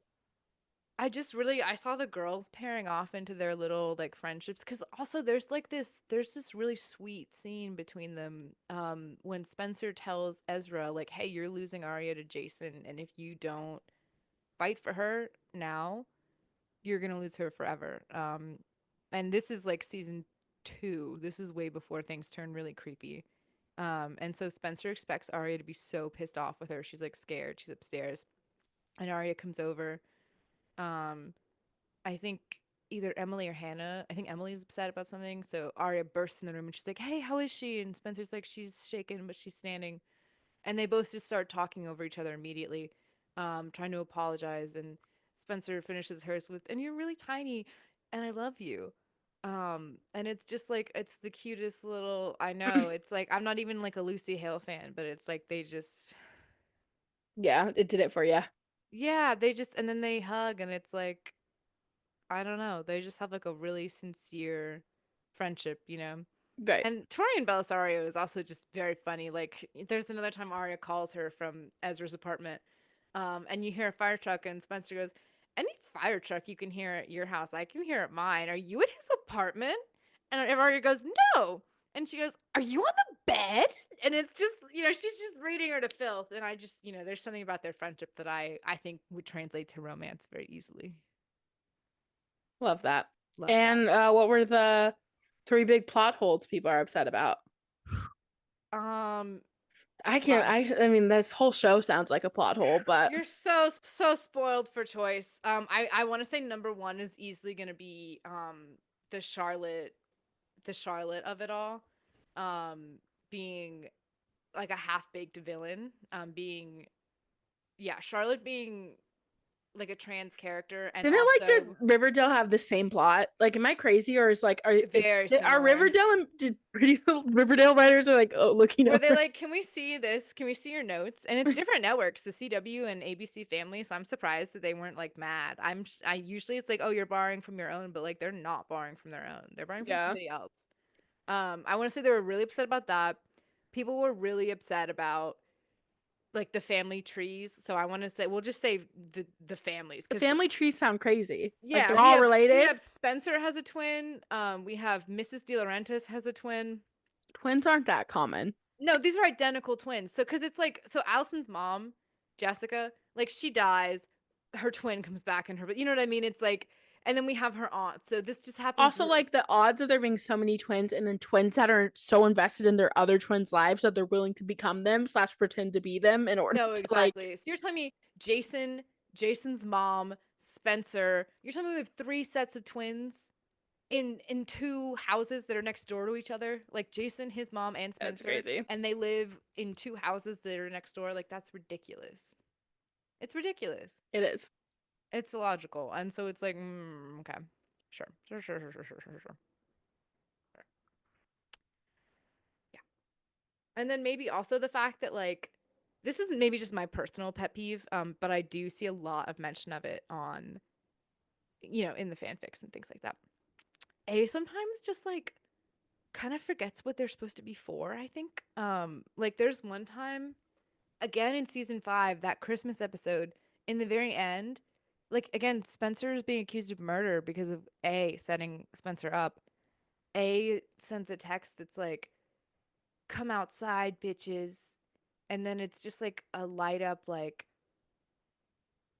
I saw the girls pairing off into their little like friendships because also there's this really sweet scene between them when Spencer tells Ezra like, hey, you're losing Arya to Jason, and if you don't fight for her now, you're gonna lose her forever. And this is like season 2. This is way before things turn really creepy. And so Spencer expects Arya to be so pissed off with her. She's like scared. She's upstairs, and Arya comes over. Um, I think either Emily or Hannah. I think Emily's upset about something. So Arya bursts in the room and she's like, "Hey, how is she?" And Spencer's like, "She's shaken, but she's standing." And they both just start talking over each other immediately, trying to apologize. And Spencer finishes hers with, "And you're really tiny, and I love you." And it's just like it's the cutest little. I know it's like I'm not even like a Lucy Hale fan, but it's like they just, yeah, it did it for you. yeah, they just and then they hug, and it's like I don't know. They just have like a really sincere friendship. Right. And Tori and Belisario is also just very funny. Like, there's another time Arya calls her from Ezra's apartment, and you hear a fire truck, and Spencer goes, "Any fire truck you can hear at your house, I can hear at mine. Are you at his apartment?" And Arya goes, "No," and she goes, "Are you on the bed?" And it's just, she's just reading her to filth. And I just, there's something about their friendship that I think would translate to romance very easily. Love that. Love that. And what were the three big plot holes people are upset about? Um, I can't. Gosh. I mean, this whole show sounds like a plot hole, but You're so spoiled for choice. I want to say number one is easily gonna be the Charlotte the Charlotte of it all, being like a half baked villain, being yeah, Charlotte being like a trans character, and didn't like also the Riverdale have the same plot? Like, am I crazy or is like very are similar. Riverdale and did pretty Riverdale writers are like looking Were they over? like, can we see this? Can we see your notes? And it's different networks, the CW and ABC family. So I'm surprised that they weren't like mad. I usually it's like, oh, you're borrowing from your own, but like they're not borrowing from their own. They're borrowing from Yeah, somebody else. I want to say they were really upset about that. People were really upset about like the family trees. So I want to say we'll just say the families the because family trees sound crazy. Like yeah, they're we all have we related. have Spencer has a twin. We have Mrs. De Laurentiis has a twin. Twins aren't that common. No, these are identical twins. So, because it's like, so Allison's mom, Jessica, like she dies, her twin comes back in her, but you know what I mean? It's like, and then we have her aunt. So this just happens. Also, like the odds of there being so many twins and then twins that are so invested in their other twins' lives that they're willing to become them slash pretend to be them in order No, to like. exactly. So you're telling me Jason's mom, Spencer, you're telling me we have three sets of twins in two houses that are next door to each other? Like Jason, his mom, and That's Spencer, crazy. and they live in two houses that are next door. Like that's ridiculous. It's ridiculous. It is. It's illogical, and so it's like, okay, sure. Yeah, and then maybe also the fact that like this is maybe just my personal pet peeve, but I do see a lot of mention of it on, in the fanfics and things like that. A sometimes just like kind of forgets what they're supposed to be for. I think, like there's one time again in season 5, that Christmas episode, in the very end, like again, Spencer is being accused of murder because of A setting Spencer up. A sends a text that's like, "Come outside, bitches," and then it's just like a light up like,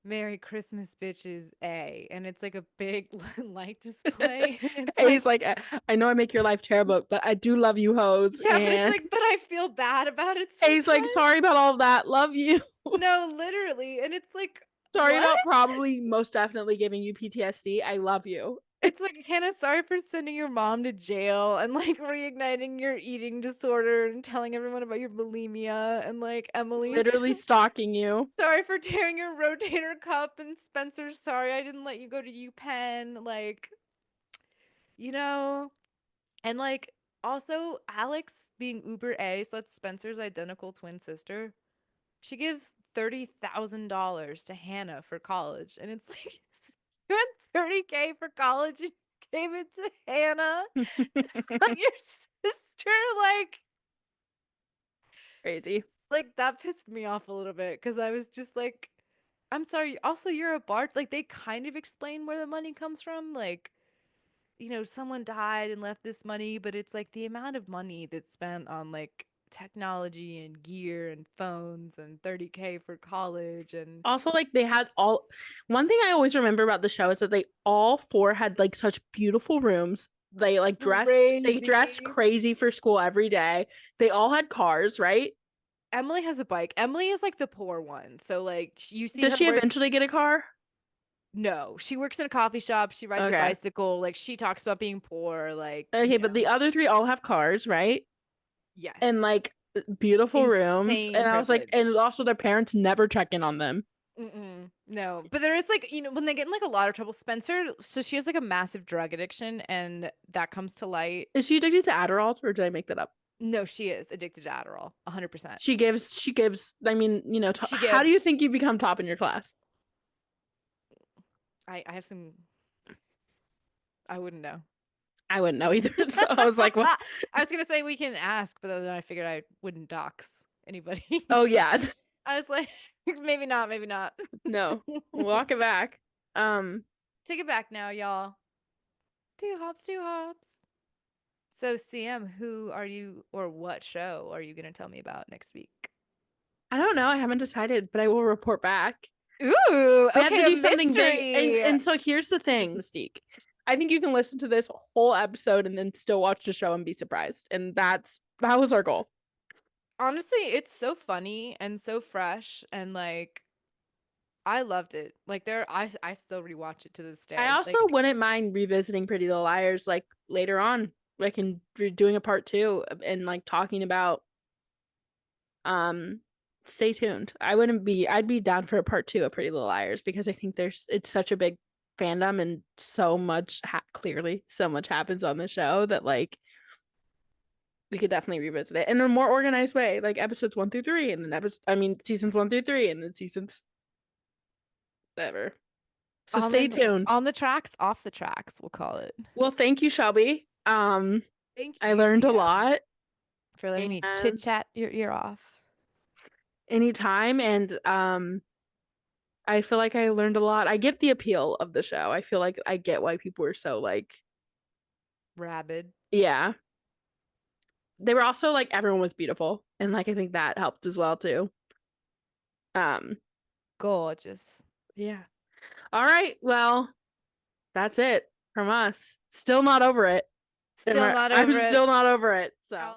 "Merry Christmas, bitches." A, and it's like a big light display. It's And he's like, like, I know I make your life terrible, but I do love you, hoes. yeah, but it's And like, but I feel bad about it he's like, sometimes. sorry about all of that. Love you. No, literally, and it's like, Sorry what? about probably most definitely giving you PTSD. I love you. It's like, Hannah, sorry for sending your mom to jail and like reigniting your eating disorder and telling everyone about your bulimia. And like, Emily's Literally stalking you. sorry for tearing your rotator cuff. And Spencer's sorry I didn't let you go to UPenn. Like, you know, and like, also, Alex being Uber A, so that's Spencer's identical twin sister. She gives $30,000 to Hannah for college. And it's like, you had 30K for college and gave it to Hannah. Your sister, like Crazy. that pissed me off a little bit because I was just like, I'm sorry. Also, you're a bart. Like they kind of explain where the money comes from. Like, someone died and left this money, but it's like the amount of money that's spent on like technology and gear and phones and 30K for college and Also, like they had all one thing I always remember about the show is that they all four had like such beautiful rooms. They dressed crazy. crazy for school every day. They all had cars, right? Emily has a bike. Emily is like the poor one. So like you see Does her she work. eventually get a car? No, she works in a coffee shop. She rides a Okay. bicycle. Like she talks about being poor. Like, Okay, but the other three all have cars, right? And yes, like beautiful rooms. insane And I was like, and privilege. also their parents never check in on them. No, but there is like, when they get in like a lot of trouble, Spencer, so she has like a massive drug addiction and that comes to light. Is she addicted to Adderall or did I make that up? No, she is addicted to Adderall, 100%. She gives, I mean, She how do you gives, think you become top in your class? I have some, I wouldn't know. I wouldn't know either. So I was like, what? I was gonna say we can ask, but then I figured I wouldn't dox anybody. Oh yeah. I was like, maybe not, maybe not. No. Walk it back. Take it back now, y'all. Two hops, two hops. So CM, who are you or what show are you gonna tell me about next week? I don't know. I haven't decided, but I will report back. Ooh, We have to okay, a do something big. mystery. And so here's the thing, Mystique. I think you can listen to this whole episode and then still watch the show and be surprised. And that was our goal. Honestly, it's so funny and so fresh and like I loved it. Like I still rewatch it to this day. I also Like wouldn't mind revisiting Pretty Little Liars like later on, like in doing a part 2 and like talking about stay tuned. I'd be down for a part 2 of Pretty Little Liars because I think it's such a big fandom and so much clearly so much happens on the show that like we could definitely revisit it in a more organized way, like episodes 1 through 3 and then seasons 1 through 3 and then seasons whatever. So stay tuned. on the tracks, off the tracks, we'll call it. Well, thank you, Shelby. Thank I you, learned a CM, lot. for letting me chit chat your ear off. Anytime, and I feel like I learned a lot. I get the appeal of the show. I feel like I get why people were so like Rabid. yeah. They were also like everyone was beautiful, and like I think that helped as well too. Gorgeous. Yeah. All right. Well, that's it from us. Still not over it. Still not I'm over it. still not over it. So.